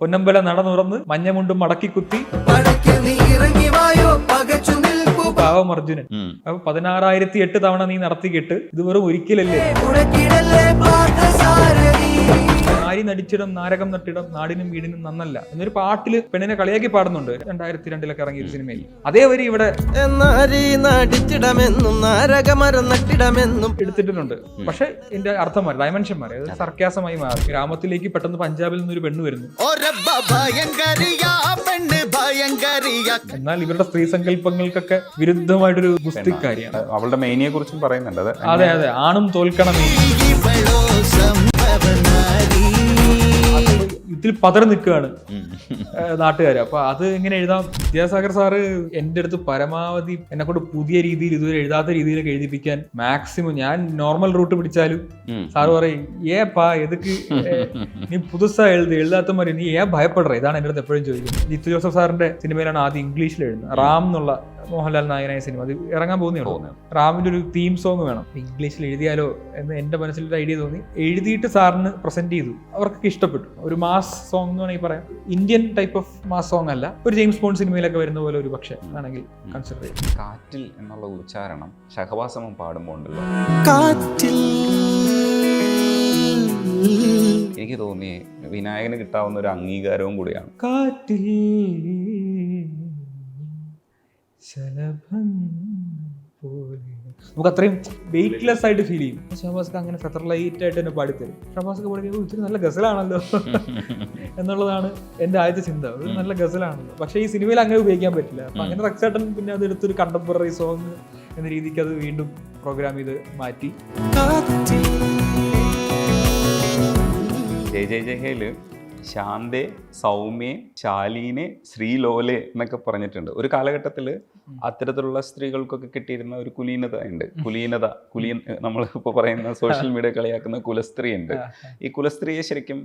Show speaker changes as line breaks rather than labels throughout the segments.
പൊന്നമ്പല നട തുറന്ന് മഞ്ഞമുണ്ടും മടക്കി കുത്തി പാവം അർജുനൻ. അപ്പൊ 16,008 തവണ നീ നടത്തിക്കിട്ട് ഇത് വെറും ഒരിക്കലല്ലേ. നാരി നടിച്ചിടം നാരകം നട്ടിടം നാടിനും വീടിനും നന്നല്ല എന്നൊരു പാട്ടില് പെണ്ണിനെ കളിയാക്കി പാടുന്നുണ്ട് 2002 ഇറങ്ങിയ ഒരു സിനിമയിൽ. അതേ വരി ഇവിടെ എടുത്തിട്ടുണ്ട്. പക്ഷെ ഇതിന്റെ അർത്ഥം മാറി, ഡയമെൻഷൻ മാറി, അത് സർക്കാസമായി മാറി. ഗ്രാമത്തിലേക്ക് പെട്ടെന്ന് പഞ്ചാബിൽ നിന്നൊരു പെണ്ണ് വരുന്നു. എന്നാൽ ഇവരുടെ സ്ത്രീ സങ്കല്പങ്ങൾക്കൊക്കെ വിരുദ്ധമായിട്ടൊരു ഗുസ്തിക്കാരിയാണ്.
അവളുടെ മേനിയെ കുറിച്ചും പറയുന്നുണ്ട്.
അതെ അതെ, ആണും തോൽക്കണം. ഇതിൽ പതറി നിൽക്കുകയാണ് നാട്ടുകാർ. അപ്പൊ അത് എങ്ങനെ എഴുതാം? വിദ്യാസാഗർ സാറ് എന്റെ അടുത്ത് പരമാവധി എന്നെ കൊണ്ട് പുതിയ രീതിയിൽ ഇതുവരെ എഴുതാത്ത രീതിയിലൊക്കെ എഴുതിപ്പിക്കാൻ മാക്സിമം, ഞാൻ നോർമൽ റൂട്ട് പിടിച്ചാലും സാറ് പറയും ഏപ്പാ എതുക്ക് നീ പുതുസാ എഴുതാത്ത മാതിരി നീ ഭയപ്പെടുറ. ഇതാണ് എന്റെ അടുത്ത് എപ്പോഴും ചോദിക്കുന്നത്. ജിത്തു ജോസഫ് സാറിന്റെ സിനിമയിലാണ് ആദ്യം ഇംഗ്ലീഷിൽ എഴുതുന്നത്. റാം എന്നുള്ള മോഹൻലാൽ നായകനായ സിനിമ, അത് ഇറങ്ങാൻ പോകുന്നേ ഉള്ളൂ. റാമിന്റെ ഒരു തീം സോങ് വേണം, ഇംഗ്ലീഷിൽ എഴുതിയാലോ എന്ന് എന്റെ മനസ്സിലൊരു ഐഡിയ തോന്നി. എഴുതിയിട്ട് സാറിന് പ്രസന്റ് ചെയ്തു. അവർക്കൊക്കെ ഇഷ്ടപ്പെട്ടു. ഒരു മാസ് സോങ് എന്ന് വേണമെങ്കിൽ പറയാം. Indian type of mass song അല്ല, ഒരു ജെയിംസ് ബോണ്ട് സിനിമയിലൊക്കെ വരുന്ന പോലെ ഒരു പക്ഷേ ആണെങ്കിൽ കൺസിഡർ ചെയ്യും.
കാറ്റിൽ എന്നുള്ള ഉച്ചാരണം ഷഹബാസമം പാടുമ്പോൾ ഉണ്ടല്ലോ, എനിക്ക് തോന്നി വിനായകന് കിട്ടാവുന്ന ഒരു അംഗീകാരവും കൂടിയാണ്.
കാറ്റിൽ നമുക്ക് അത്രയും വെയിറ്റ്ലെസ് ആയിട്ട് ഫീൽ ചെയ്യും. ഷഹബാസ്ക്ക് അങ്ങനെ ഫെതർ ലൈറ്റ് ആയിട്ട് തന്നെ പാടിത്തരും. ഷഹബാസ്ക്ക് പാടി ഇച്ചിരി നല്ല ഗസലാണല്ലോ എന്നുള്ളതാണ് എന്റെ ആദ്യത്തെ ചിന്ത. ഒരു നല്ല ഗസലാണല്ലോ, പക്ഷേ ഈ സിനിമയിൽ അങ്ങനെ ഉപയോഗിക്കാൻ പറ്റില്ല. അപ്പൊ അങ്ങനെ റക്സേട്ടൻ പിന്നെ അത് എടുത്തൊരു കണ്ടംപററി സോങ് എന്ന രീതിക്ക് അത് വീണ്ടും പ്രോഗ്രാം ചെയ്ത് മാറ്റി.
ജയ് ജയ് ജയയില് ശാന്തേ, സൗമ്യേ, ശാലീനെ, ശ്രീലോലെ എന്നൊക്കെ പറഞ്ഞിട്ടുണ്ട്. ഒരു കാലഘട്ടത്തിൽ അത്തരത്തിലുള്ള സ്ത്രീകൾക്കൊക്കെ കിട്ടിയിരുന്ന ഒരു കുലീനത ഉണ്ട്. നമ്മൾ ഇപ്പോൾ പറയുന്ന സോഷ്യൽ മീഡിയ കളിയാക്കുന്ന കുലസ്ത്രീ ഉണ്ട്. ഈ കുലസ്ത്രീയെ ശരിക്കും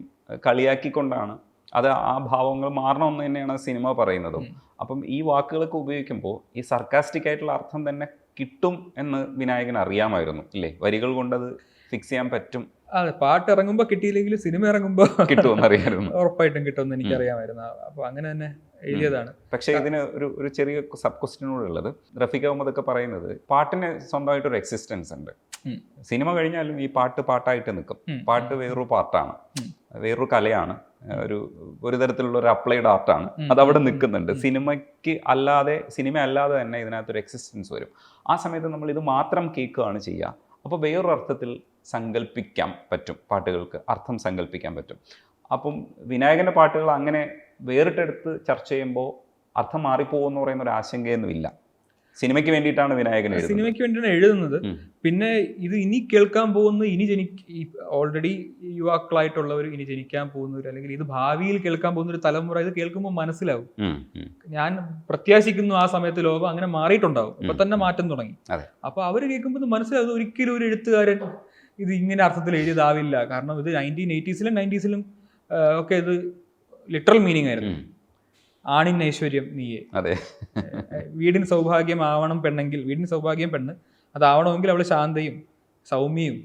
കളിയാക്കിക്കൊണ്ടാണ് അത് ആ ഭാവങ്ങൾ മാറണമെന്ന് തന്നെയാണ് സിനിമ പറയുന്നതും. അപ്പം ഈ വാക്കുകളൊക്കെ ഉപയോഗിക്കുമ്പോൾ ഈ സർക്കാസ്റ്റിക് ആയിട്ടുള്ള അർത്ഥം തന്നെ കിട്ടും എന്ന് വിനായകൻ അറിയാമായിരുന്നു ഇല്ലേ? വരികൾ കൊണ്ടത് ഫിക്സ് ചെയ്യാൻ പറ്റും.
അതെ, പാട്ട് ഇറങ്ങുമ്പോൾ കിട്ടിയില്ലെങ്കിലും സിനിമ ഇറങ്ങുമ്പോൾ
കിട്ടുമെന്ന് അറിയാമായിരുന്നു.
ഉറപ്പായിട്ടും കിട്ടുമെന്ന് എനിക്കറിയാമായിരുന്നു. അപ്പൊ അങ്ങനെ തന്നെ എഴുതിയതാണ്.
പക്ഷേ ഇതിന് ഒരു ചെറിയ സബ് ക്വസ്റ്റ്യനോട് ഉള്ളത്, റഫീഖ് അഹമ്മദ് ഒക്കെ പറയുന്നത് പാട്ടിന് സ്വന്തമായിട്ടൊരു എക്സിസ്റ്റൻസ് ഉണ്ട്. സിനിമ കഴിഞ്ഞാലും ഈ പാട്ട് പാട്ടായിട്ട് നിൽക്കും. പാട്ട് വേറൊരു പാർട്ടാണ്, വേറൊരു കലയാണ്, ഒരു തരത്തിലുള്ള ഒരു അപ്ലൈഡ് ആർട്ടാണ്. അതവിടെ നിൽക്കുന്നുണ്ട്. സിനിമ അല്ലാതെ തന്നെ ഇതിനകത്തൊരു എക്സിസ്റ്റൻസ് വരും. ആ സമയത്ത് നമ്മൾ ഇത് മാത്രം കേൾക്കുകയാണ് ചെയ്യുക. അപ്പോൾ വേറൊരു അർത്ഥത്തിൽ സങ്കല്പിക്കാൻ പറ്റും, പാട്ടുകൾക്ക് അർത്ഥം സങ്കല്പിക്കാൻ പറ്റും. അപ്പം വിനായകൻ്റെ പാട്ടുകൾ അങ്ങനെ വേറിട്ടെടുത്ത് ചർച്ച ചെയ്യുമ്പോൾ അർത്ഥം മാറിപ്പോകുമെന്ന് പറയുന്ന ഒരു ആശങ്കയൊന്നുമില്ല. സിനിമയ്ക്ക് വേണ്ടിയിട്ടാണ് വിനായകൻ എഴുതുന്നത്.
സിനിമയ്ക്ക് വേണ്ടിയാണ് എഴുതുന്നത്. പിന്നെ ഇത് ഇനി കേൾക്കാൻ പോകുന്ന, ഓൾറെഡി യുവാക്കളായിട്ടുള്ളവർ, ഇനി ജനിക്കാൻ പോകുന്നവർ, അല്ലെങ്കിൽ ഇത് ഭാവിയിൽ കേൾക്കാൻ പോകുന്ന ഒരു തലമുറ ഇത് കേൾക്കുമ്പോൾ മനസ്സിലാവും. ഞാൻ പ്രത്യാശിക്കുന്നു ആ സമയത്ത് ലോകം അങ്ങനെ മാറിയിട്ടുണ്ടാവും. ഇപ്പൊ തന്നെ മാറ്റം തുടങ്ങി. അപ്പൊ അവർ കേൾക്കുമ്പോൾ മനസ്സിലാവും ഒരിക്കലും ഒരു എഴുത്തുകാരൻ ഇത് ഇങ്ങനെ അർത്ഥത്തിൽ എഴുതാവില്ല. കാരണം ഇത് 1980s-ലും 90s-ലും ഒക്കെ ഇത് ലിറ്ററൽ മീനിങ് ആയിരുന്നു. ആണിൻ ഐശ്വര്യം നീയെ, വീടിന് സൗഭാഗ്യം ആവണം പെണ്ണെങ്കിൽ, വീടിന് സൗഭാഗ്യം പെണ്ണ് അതാവണമെങ്കിൽ അവള് ശാന്തയും സൗമ്യയും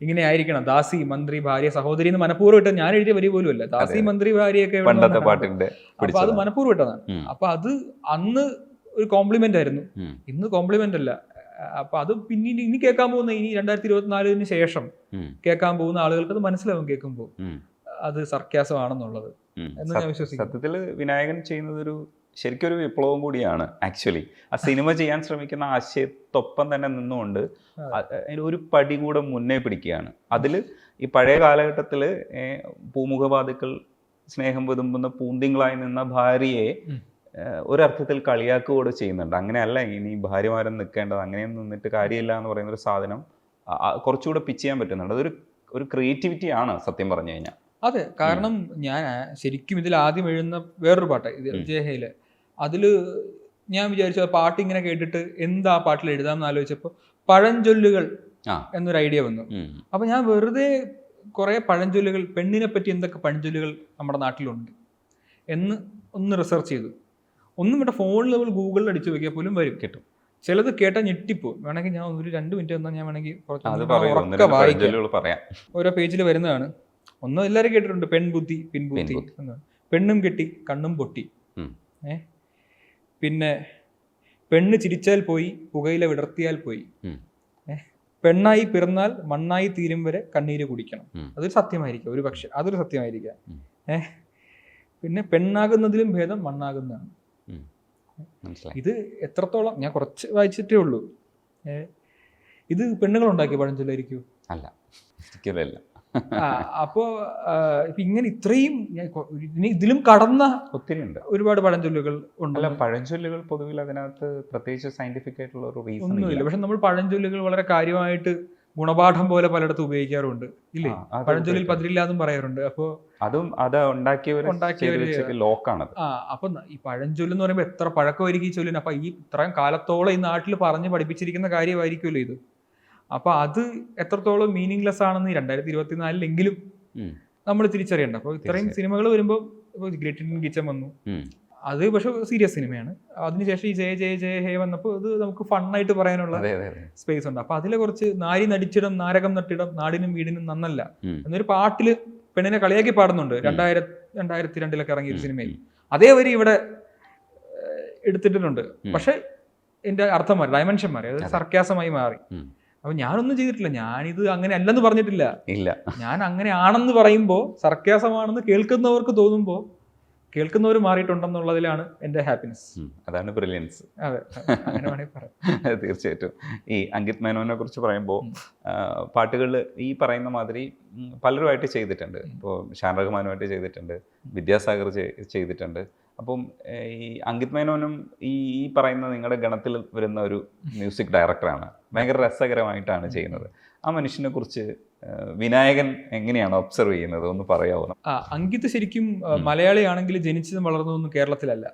ഇങ്ങനെ ആയിരിക്കണം. ദാസി, മന്ത്രി, ഭാര്യ, സഹോദരി എന്ന് മനഃപൂർവ്വം ഇട്ടത് ഞാൻ എഴുതിയ വരി പോലും അല്ല. ദാസി, മന്ത്രി, ഭാര്യയൊക്കെ അപ്പൊ അത് മനഃപൂർവ്വം ഇട്ടതാണ്. അപ്പൊ അത് അന്ന് ഒരു കോംപ്ലിമെന്റ് ആയിരുന്നു, ഇന്ന് കോംപ്ലിമെന്റ് അല്ല. അപ്പൊ അത് പിന്നീട് ഇനി കേൾക്കാൻ പോകുന്ന, ഇനി 2024 ശേഷം കേൾക്കാൻ പോകുന്ന ആളുകൾക്ക് അത് മനസ്സിലാവും കേൾക്കുമ്പോൾ അത് സർക്കാസം ആണെന്നുള്ളത് എന്ന് ഞാൻ വിശ്വസിക്കുന്നു.
സത്യത്തിൽ വിനായകൻ ചെയ്യുന്നത് ശരിക്കും ഒരു വിപ്ലവം കൂടിയാണ്. ആക്ച്വലി ആ സിനിമ ചെയ്യാൻ ശ്രമിക്കുന്ന ആശയത്തൊപ്പം തന്നെ നിന്നുകൊണ്ട് ഒരു പടി കൂടെ മുന്നേ പിടിക്കുകയാണ്. അതിൽ ഈ പഴയ കാലഘട്ടത്തിൽ പൂമുഖവാദികൾ സ്നേഹം വിതുമ്പുന്ന പൂന്തിങ്കളായി നിന്ന ഭാര്യയെ ഒരർത്ഥത്തിൽ കളിയാക്കുകയോടെ ചെയ്യുന്നുണ്ട്. അങ്ങനെയല്ല ഇനി ഭാര്യമാരൻ നിൽക്കേണ്ടത്, അങ്ങനെയൊന്നും നിന്നിട്ട് കാര്യമില്ല എന്ന് പറയുന്ന ഒരു സാധനം കുറച്ചുകൂടെ പിച്ച് ചെയ്യാൻ പറ്റുന്നുണ്ട്. അതൊരു ക്രിയേറ്റിവിറ്റി ആണ് സത്യം പറഞ്ഞു കഴിഞ്ഞാൽ.
അതെ, കാരണം ഞാൻ ശരിക്കും ഇതിൽ ആദ്യം എഴുതുന്ന വേറൊരു പാട്ട് ഇത് ജയഹയില്, അതില് ഞാൻ വിചാരിച്ചു ആ പാട്ട് ഇങ്ങനെ കേട്ടിട്ട് എന്താ പാട്ടിൽ എഴുതാമെന്ന് ആലോചിച്ചപ്പോൾ പഴഞ്ചൊല്ലുകൾ എന്നൊരു ഐഡിയ വന്നു. അപ്പൊ ഞാൻ വെറുതെ കുറെ പഴഞ്ചൊല്ലുകൾ, പെണ്ണിനെ പറ്റി എന്തൊക്കെ പഴഞ്ചൊല്ലുകൾ നമ്മുടെ നാട്ടിലുണ്ട് എന്ന് ഒന്ന് റിസർച്ച് ചെയ്തു. ഒന്നും ഇവിടെ ഫോണിൽ നമ്മൾ ഗൂഗിളിൽ അടിച്ചു നോക്കിയാൽ പോലും വരും, കിട്ടും. ചിലത് കേട്ടാൽ ഞെട്ടിപ്പോ. വേണമെങ്കിൽ ഞാൻ ഒരു 2 മിനിറ്റ് എന്നാൽ ഞാൻ വേണമെങ്കിൽ വായിക്കാം. ഓരോ പേജിൽ വരുന്നതാണ്. ഒന്നും എല്ലാവരും കേട്ടിട്ടുണ്ട്, പെൺബുദ്ധി പിൻബുദ്ധി എന്ന്. പെണ്ണും കെട്ടി കണ്ണും പൊട്ടി. പിന്നെ പെണ്ണ് ചിരിച്ചാൽ പോയി, പുകയില വിടർത്തിയാൽ പോയി. പെണ്ണായി പിറന്നാൽ മണ്ണായി തീരും വരെ കണ്ണീര് കുടിക്കണം. അതൊരു സത്യമായിരിക്കാം, ഒരു പക്ഷെ അതൊരു സത്യമായിരിക്കാം. പിന്നെ പെണ്ണാകുന്നതിലും ഭേദം മണ്ണാകുന്നതാണ്. ഇത് എത്രത്തോളം, ഞാൻ കുറച്ച് വായിച്ചിട്ടേ ഉള്ളൂ. ഇത് പെണ്ണുങ്ങൾ ഉണ്ടാക്കിയ പഴഞ്ചൊല്ലായിരിക്കും?
അല്ല.
അപ്പോ ഇങ്ങനെ ഇത്രയും ഇതിലും കടന്ന
ഒത്തിരി ഉണ്ട്,
ഒരുപാട് പഴഞ്ചൊല്ലുകൾ ഉണ്ട്.
പഴഞ്ചൊല്ലുകൾ പൊതുവിൽ അതിനകത്ത് പ്രത്യേകിച്ച് സയന്റിഫിക് ആയിട്ടുള്ള ഒരു റീസൺ
ഒന്നുമില്ല. പക്ഷെ നമ്മൾ പഴഞ്ചൊല്ലുകൾ വളരെ കാര്യമായിട്ട് ഗുണപാഠം പോലെ പലയിടത്തും ഉപയോഗിക്കാറുണ്ട്, ഇല്ലേ? പഴഞ്ചൊല്ലിൽ പതിരില്ലാന്നും പറയാറുണ്ട്. അപ്പോ
അതും അത് ഉണ്ടാക്കിയവര് ലോക്കാണത്.
അപ്പൊ ഈ പഴഞ്ചൊല്ലെന്ന് പറയുമ്പോൾ എത്ര പഴക്കമായിരിക്കും ഈ ചൊല്ലിന്. അപ്പൊ ഈ ഇത്രയും കാലത്തോളം ഈ നാട്ടിൽ പറഞ്ഞ് പഠിപ്പിച്ചിരിക്കുന്ന കാര്യമായിരിക്കുമല്ലോ ഇത്. അപ്പൊ അത് എത്രത്തോളം മീനിങ്ലെസ് ആണെന്ന് 2024 നമ്മൾ തിരിച്ചറിയണ്ട. അപ്പൊ ഇത്രയും സിനിമകൾ വരുമ്പോൾ ഗ്രേറ്റ് ഇന്ത്യൻ കിച്ചൺ വന്നു, അത് പക്ഷെ സീരിയസ് സിനിമയാണ്. അതിനുശേഷം ഈ ജയ ജയ ജയ ഹേ വന്നപ്പോൾ ഇത് നമുക്ക് ഫണ്ണായിട്ട് പറയാനുള്ള സ്പേസ് ഉണ്ട്. അപ്പൊ അതിലെ കുറച്ച് നാരി നടിച്ചിടം നാരകം നട്ടിടം നാടിനും വീടിനും നന്നല്ല എന്നൊരു പാട്ടില് പെണ്ണിനെ കളിയാക്കി പാടുന്നുണ്ട് 2002 ഇറങ്ങിയ ഒരു സിനിമയിൽ. അതേ വരി ഇവിടെ എടുത്തിട്ടുണ്ട്. പക്ഷെ എന്റെ അർത്ഥം മാറി, ഡയമെൻഷൻ മാറി, അത് സർക്കാസമായി മാറി. അപ്പൊ ഞാനൊന്നും ചെയ്തിട്ടില്ല, ഞാനിത് അങ്ങനെ അല്ലെന്ന് പറഞ്ഞിട്ടില്ല. ഞാൻ അങ്ങനെ ആണെന്ന് പറയുമ്പോൾ സർക്കാസമാണെന്ന് കേൾക്കുന്നവർക്ക് തോന്നുമ്പോൾ കേൾക്കുന്നവർ മാറിയിട്ടുണ്ടെന്നുള്ളതിലാണ് എൻ്റെ ഹാപ്പിനെസ്.
അതാണ് ബ്രില്യൻസ്.
അതെ, അങ്ങനെ വേണമെങ്കിൽ പറയാം.
തീർച്ചയായിട്ടും. ഈ അങ്കിത് മേനോനെ കുറിച്ച് പറയുമ്പോൾ പാട്ടുകൾ ഈ പറയുന്ന മാതിരി പലരുമായിട്ട് ചെയ്തിട്ടുണ്ട്. ഇപ്പോൾ ഷാൻ റഹ്മാനുമായിട്ട് ചെയ്തിട്ടുണ്ട്, വിദ്യാസാഗർ ചെയ്തിട്ടുണ്ട്. അപ്പം ഈ അങ്കിത് മേനോനും ഈ പറയുന്ന നിങ്ങളുടെ ഗണത്തിൽ വരുന്ന ഒരു മ്യൂസിക് ഡയറക്ടറാണ്. ഭയങ്കര രസകരമായിട്ടാണ് ചെയ്യുന്നത്. ആ മനുഷ്യനെ കുറിച്ച് വിനായകൻ എങ്ങനെയാണ് ഒബ്സർവ് ചെയ്യുന്നത്, ഒന്ന് പറയാമോ?
അങ്കിത് ശരിക്കും മലയാളിയാണെങ്കിൽ ജനിച്ചതും വളർന്നതൊന്നും കേരളത്തിലല്ല.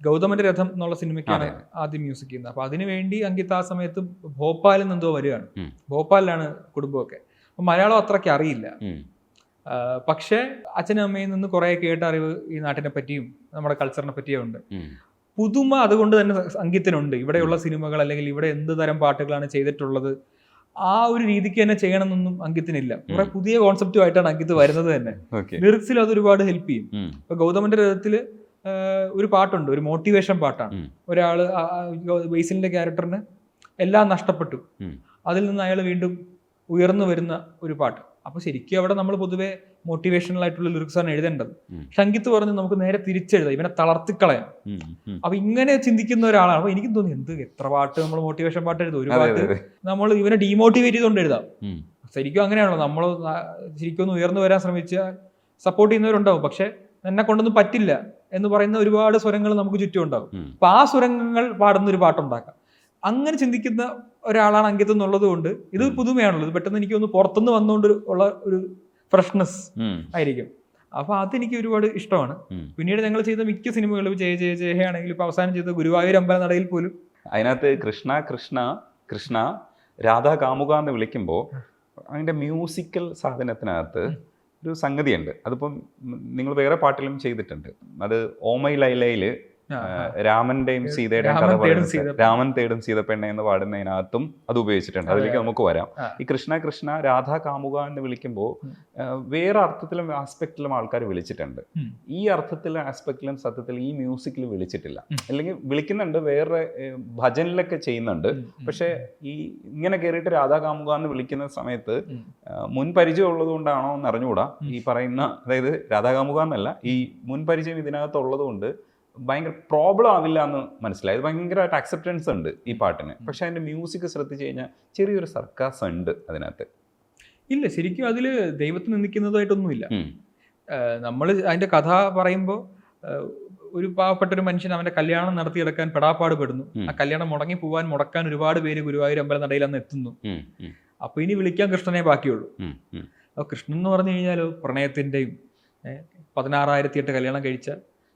ഗൗതമന്റെ രഥം എന്നുള്ള സിനിമയ്ക്കാണ് ആദ്യം മ്യൂസിക് ചെയ്യുന്നത്. അപ്പൊ അതിനുവേണ്ടി അങ്കിത് ആ സമയത്ത് ഭോപ്പാലിൽ നിന്നെന്തോ വരികയാണ്. ഭോപ്പാലിലാണ് കുടുംബമൊക്കെ. അപ്പൊ മലയാളം അത്രയ്ക്ക് അറിയില്ല. പക്ഷെ അച്ഛനും അമ്മയിൽ നിന്ന് കുറെ കേട്ട അറിവ് ഈ നാട്ടിനെ പറ്റിയും നമ്മുടെ കൾച്ചറിനെ പറ്റിയും ഉണ്ട്. പുതുമ അതുകൊണ്ട് തന്നെ അങ്കിത്തിനുണ്ട്. ഇവിടെയുള്ള സിനിമകൾ അല്ലെങ്കിൽ ഇവിടെ എന്ത് തരം പാട്ടുകളാണ് ചെയ്തിട്ടുള്ളത് ആ ഒരു രീതിക്ക് തന്നെ ചെയ്യണമെന്നൊന്നും അങ്കിത്തിനില്ല. കുറെ പുതിയ കോൺസെപ്റ്റുമായിട്ടാണ് അങ്കിത്ത് വരുന്നത് തന്നെ. ലിറിക്സിൽ അത് ഒരുപാട് ഹെൽപ്പ് ചെയ്യും. ഇപ്പൊ ഗൗതമന്റെ രഥത്തില് ഒരു പാട്ടുണ്ട്, ഒരു മോട്ടിവേഷൻ പാട്ടാണ്. ഒരാള് ബേസിലിന്റെ ക്യാരക്ടറിന് എല്ലാം നഷ്ടപ്പെട്ടു, അതിൽ നിന്ന് അയാൾ വീണ്ടും ഉയർന്നു വരുന്ന ഒരു പാട്ട്. അപ്പൊ ശരിക്കും അവിടെ നമ്മൾ പൊതുവെ മോട്ടിവേഷണൽ ആയിട്ടുള്ള ലിറിക്സ് ആണ് എഴുതേണ്ടത്. അങ്കിത്ത് പറഞ്ഞ് നമുക്ക് നേരെ തിരിച്ചെഴുതാം, ഇവനെ തളർത്തിക്കളയാം. അപ്പൊ ഇങ്ങനെ ചിന്തിക്കുന്ന ഒരാളാണ്. അപ്പൊ എനിക്ക് തോന്നി എത്ര പാട്ട് നമ്മൾ മോട്ടിവേഷൻ പാട്ട് എഴുതും, ഒരു പാട്ട് നമ്മൾ ഇവനെ ഡീമോട്ടിവേറ്റ് ചെയ്തുകൊണ്ട് എഴുതാം. ശരിക്കും അങ്ങനെയാണല്ലോ, നമ്മൾ ശരിക്കും ഒന്ന് ഉയർന്നു വരാൻ ശ്രമിച്ചാൽ സപ്പോർട്ട് ചെയ്യുന്നവരുണ്ടാവും. പക്ഷെ എന്നെ കൊണ്ടൊന്നും പറ്റില്ല എന്ന് പറയുന്ന ഒരുപാട് സ്വരങ്ങൾ നമുക്ക് ചുറ്റും ഉണ്ടാവും. അപ്പൊ ആ സ്വരങ്ങൾ പാടുന്ന ഒരു പാട്ടുണ്ടാക്കാം. അങ്ങനെ ചിന്തിക്കുന്ന ഒരാളാണ് അങ്കിത് എന്നുള്ളത് കൊണ്ട് ഇത് പുതുമയാണുള്ളത്. പെട്ടെന്ന് എനിക്ക് ഒന്ന് പുറത്തുനിന്ന് വന്നുകൊണ്ട് ഉള്ള ഒരു ഫ്രഷ്നെസ് ആയിരിക്കും. അപ്പൊ അതെനിക്ക് ഒരുപാട് ഇഷ്ടമാണ്. പിന്നീട് ഞങ്ങൾ ചെയ്ത മിക്ക സിനിമകളും ജയ ജയ ജയ ഹേ ആണെങ്കിലും ഇപ്പൊ അവസാനം ചെയ്ത ഗുരുവായൂർ അമ്പലനടയിൽ പോലും
അതിനകത്ത് കൃഷ്ണ കൃഷ്ണ കൃഷ്ണ രാധാ കാമുക എന്ന് വിളിക്കുമ്പോൾ അതിന്റെ മ്യൂസിക്കൽ സാധനത്തിനകത്ത് ഒരു സംഗതിയുണ്ട്. അതിപ്പം നിങ്ങൾ വേറെ പാട്ടിലും ചെയ്തിട്ടുണ്ട്. അത് ഓമൈ ലൈലയില് രാമന്റെയും സീതയുടെയും കഥ പറയുന്നത് രാമൻ തേടും സീതപ്പെണ്ണ എന്ന് പാടുന്നതിനകത്തും അത് ഉപയോഗിച്ചിട്ടുണ്ട്. അതിലേക്ക് നമുക്ക് വരാം. ഈ കൃഷ്ണ കൃഷ്ണ രാധാ കാമുക എന്ന് വിളിക്കുമ്പോൾ വേറെ അർത്ഥത്തിലും ആസ്പെക്റ്റിലും ആൾക്കാർ വിളിച്ചിട്ടുണ്ട്. ഈ അർത്ഥത്തിലും ആസ്പെക്റ്റിലും സത്യത്തിൽ ഈ മ്യൂസിക്കിൽ വിളിച്ചിട്ടില്ല. അല്ലെങ്കിൽ വിളിക്കുന്നുണ്ട്, വേറെ ഭജനിലൊക്കെ ചെയ്യുന്നുണ്ട്. പക്ഷെ ഈ ഇങ്ങനെ കയറിയിട്ട് രാധാ കാമുക എന്ന് വിളിക്കുന്ന സമയത്ത് മുൻ പരിചയം ഉള്ളത് കൊണ്ടാണോ എന്ന് അറിഞ്ഞുകൂടാ. ഈ പറയുന്ന, അതായത് രാധാ കാമുക എന്നല്ല, ഈ മുൻ പരിചയം ഇതിനകത്തുള്ളത് കൊണ്ട് ഭയങ്കര പ്രോബ്ലം ആവില്ല എന്ന് മനസ്സിലായത്. ഭയങ്കരമായിട്ട് അക്സെപ്റ്റൻസ് ഉണ്ട് ഈ പാട്ടിന്. പക്ഷെ അതിന്റെ മ്യൂസിക് ശ്രദ്ധിച്ചു കഴിഞ്ഞാൽ ചെറിയൊരു സർക്കാസം ഉണ്ട് അതിനകത്ത്.
ഇല്ല, ശരിക്കും അതില് ദൈവത്തെ നിന്ദിക്കുന്നതായിട്ടൊന്നുമില്ല. നമ്മൾ അതിന്റെ കഥ പറയുമ്പോൾ ഒരു പാവപ്പെട്ട ഒരു മനുഷ്യൻ അവന്റെ കല്യാണം നടത്തിയെടുക്കാൻ പെടാപ്പാട് പെടുന്നു. ആ കല്യാണം മുടക്കാൻ ഒരുപാട് പേര് ഗുരുവായൂർ അമ്പലനടയിൽ അന്ന് എത്തുന്നു. അപ്പൊ ഇനി വിളിക്കാൻ കൃഷ്ണനെ ബാക്കിയുള്ളൂ. അപ്പൊ കൃഷ്ണൻ എന്ന് പറഞ്ഞു കഴിഞ്ഞാൽ പ്രണയത്തിന്റെയും 16,008 കല്യാണം കഴിച്ച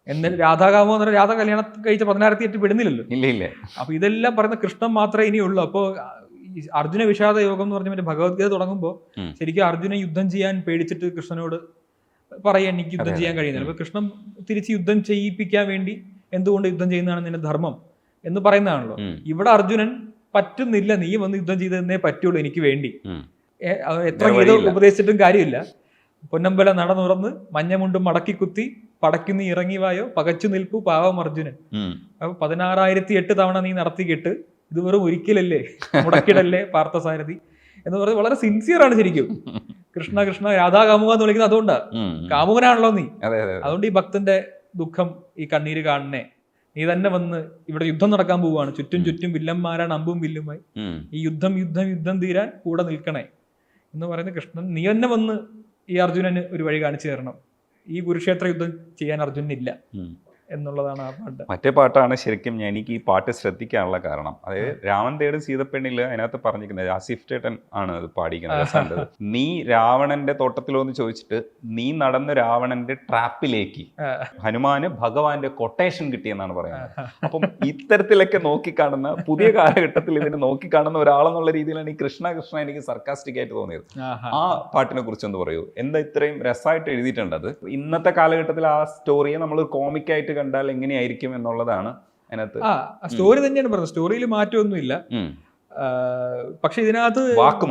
എന്നിട്ട് രാധാകാമോ എന്ന് പറഞ്ഞാൽ രാധ കല്യാണം കഴിച്ച 16,008 പെടുന്നില്ലല്ലോ.
ഇല്ല.
അപ്പൊ ഇതെല്ലാം പറയുന്ന കൃഷ്ണൻ മാത്രമേ ഇനിയുള്ളൂ. അപ്പോ അർജുന വിഷാദ യോഗം എന്ന് പറഞ്ഞ ഭഗവത്ഗീത തുടങ്ങുമ്പോൾ ശരിക്കും അർജുന യുദ്ധം ചെയ്യാൻ പേടിച്ചിട്ട് കൃഷ്ണനോട് പറയാൻ എനിക്ക് യുദ്ധം ചെയ്യാൻ കഴിയുന്നില്ല. അപ്പൊ കൃഷ്ണൻ തിരിച്ച് യുദ്ധം ചെയ്യിപ്പിക്കാൻ വേണ്ടി എന്തുകൊണ്ട് യുദ്ധം ചെയ്യുന്നതാണ് നിന്റെ ധർമ്മം എന്ന് പറയുന്നതാണല്ലോ. ഇവിടെ അർജുനൻ പറ്റുന്നില്ല, നീ വന്ന് യുദ്ധം ചെയ്തതെന്നേ പറ്റുള്ളൂ എനിക്ക് വേണ്ടി. എത്ര ഗീത ഉപദേശിച്ചിട്ടും കാര്യമില്ല. പൊന്നമ്പല നട തുറന്ന് മഞ്ഞമുണ്ടും മടക്കി കുത്തി പടയ്ക്കുന്ന് ഇറങ്ങി വായോ പകച്ചു നിൽപ്പു പാവം അർജുനൻ. അപ്പൊ 16,008 തവണ നീ നടത്തിക്കിട്ട് ഇത് വെറും ഒരിക്കലല്ലേ മുടക്കിടല്ലേ പാർത്ഥസാരഥി എന്ന് പറഞ്ഞ് വളരെ സിൻസിയർ ആണ് ശരിക്കും. കൃഷ്ണ കൃഷ്ണ രാധാ കാമുക എന്ന് വിളിക്കുന്നത് അതുകൊണ്ടാ, കാമുകനാണല്ലോ നീ. അതുകൊണ്ട് ഈ ഭക്തന്റെ ദുഃഖം, ഈ കണ്ണീര് കാണണേ, നീ തന്നെ വന്ന് ഇവിടെ യുദ്ധം നടക്കാൻ പോവുകയാണ്, ചുറ്റും ചുറ്റും വില്ലന്മാരാണ് അമ്പും വില്ലുമായി, ഈ യുദ്ധം തീരാൻ കൂടെ നിൽക്കണേ എന്ന് പറയുന്ന കൃഷ്ണൻ, നീ തന്നെ വന്ന് ഈ അർജുനന് ഒരു വഴി കാണിച്ചു തരണം, ഈ കുരുക്ഷേത്ര യുദ്ധം ചെയ്യാൻ അർജുനനില്ല എന്നുള്ളതാണ് ആ പാട്ട്.
മറ്റേ പാട്ടാണ് ശരിക്കും എനിക്ക് ഈ പാട്ട് ശ്രദ്ധിക്കാനുള്ള കാരണം. അതായത് രാമൻ തേടും സീതപ്പെണ്ണില് അതിനകത്ത് പറഞ്ഞിരിക്കുന്നത്, ആസിഫ് ചേട്ടൻ ആണ് അത് പാടിക്കുന്നത്. നീ രാവണന്റെ തോട്ടത്തിലോ എന്ന് ചോദിച്ചിട്ട് നീ നടന്ന് രാവണന്റെ ട്രാപ്പിലേക്ക് ഹനുമാന് ഭഗവാന്റെ കൊട്ടേഷൻ കിട്ടിയെന്നാണ് പറയുന്നത്. അപ്പം ഇത്തരത്തിലൊക്കെ നോക്കിക്കാണുന്ന, പുതിയ കാലഘട്ടത്തിൽ ഇതിനെ നോക്കിക്കാണുന്ന ഒരാളെന്നുള്ള രീതിയിലാണ് ഈ കൃഷ്ണ കൃഷ്ണ എനിക്ക് സർക്കാസ്റ്റിക് ആയിട്ട് തോന്നിയത്. ആ പാട്ടിനെ കുറിച്ച് ഒന്ന് പറയൂ, എന്താ ഇത്രയും രസമായിട്ട് എഴുതിയിട്ടുണ്ട് അത്? ഇന്നത്തെ കാലഘട്ടത്തിൽ ആ സ്റ്റോറിയെ നമ്മൾ കോമിക്കായിട്ട് കണ്ടാൽ എങ്ങനെയായിരിക്കും എന്നുള്ളതാണ് അതിനകത്ത്.
സ്റ്റോറി തന്നെയാണ് പറഞ്ഞത്, സ്റ്റോറിയിൽ മാറ്റമൊന്നുമില്ല. പക്ഷെ ഇതിനകത്ത് വാക്ക്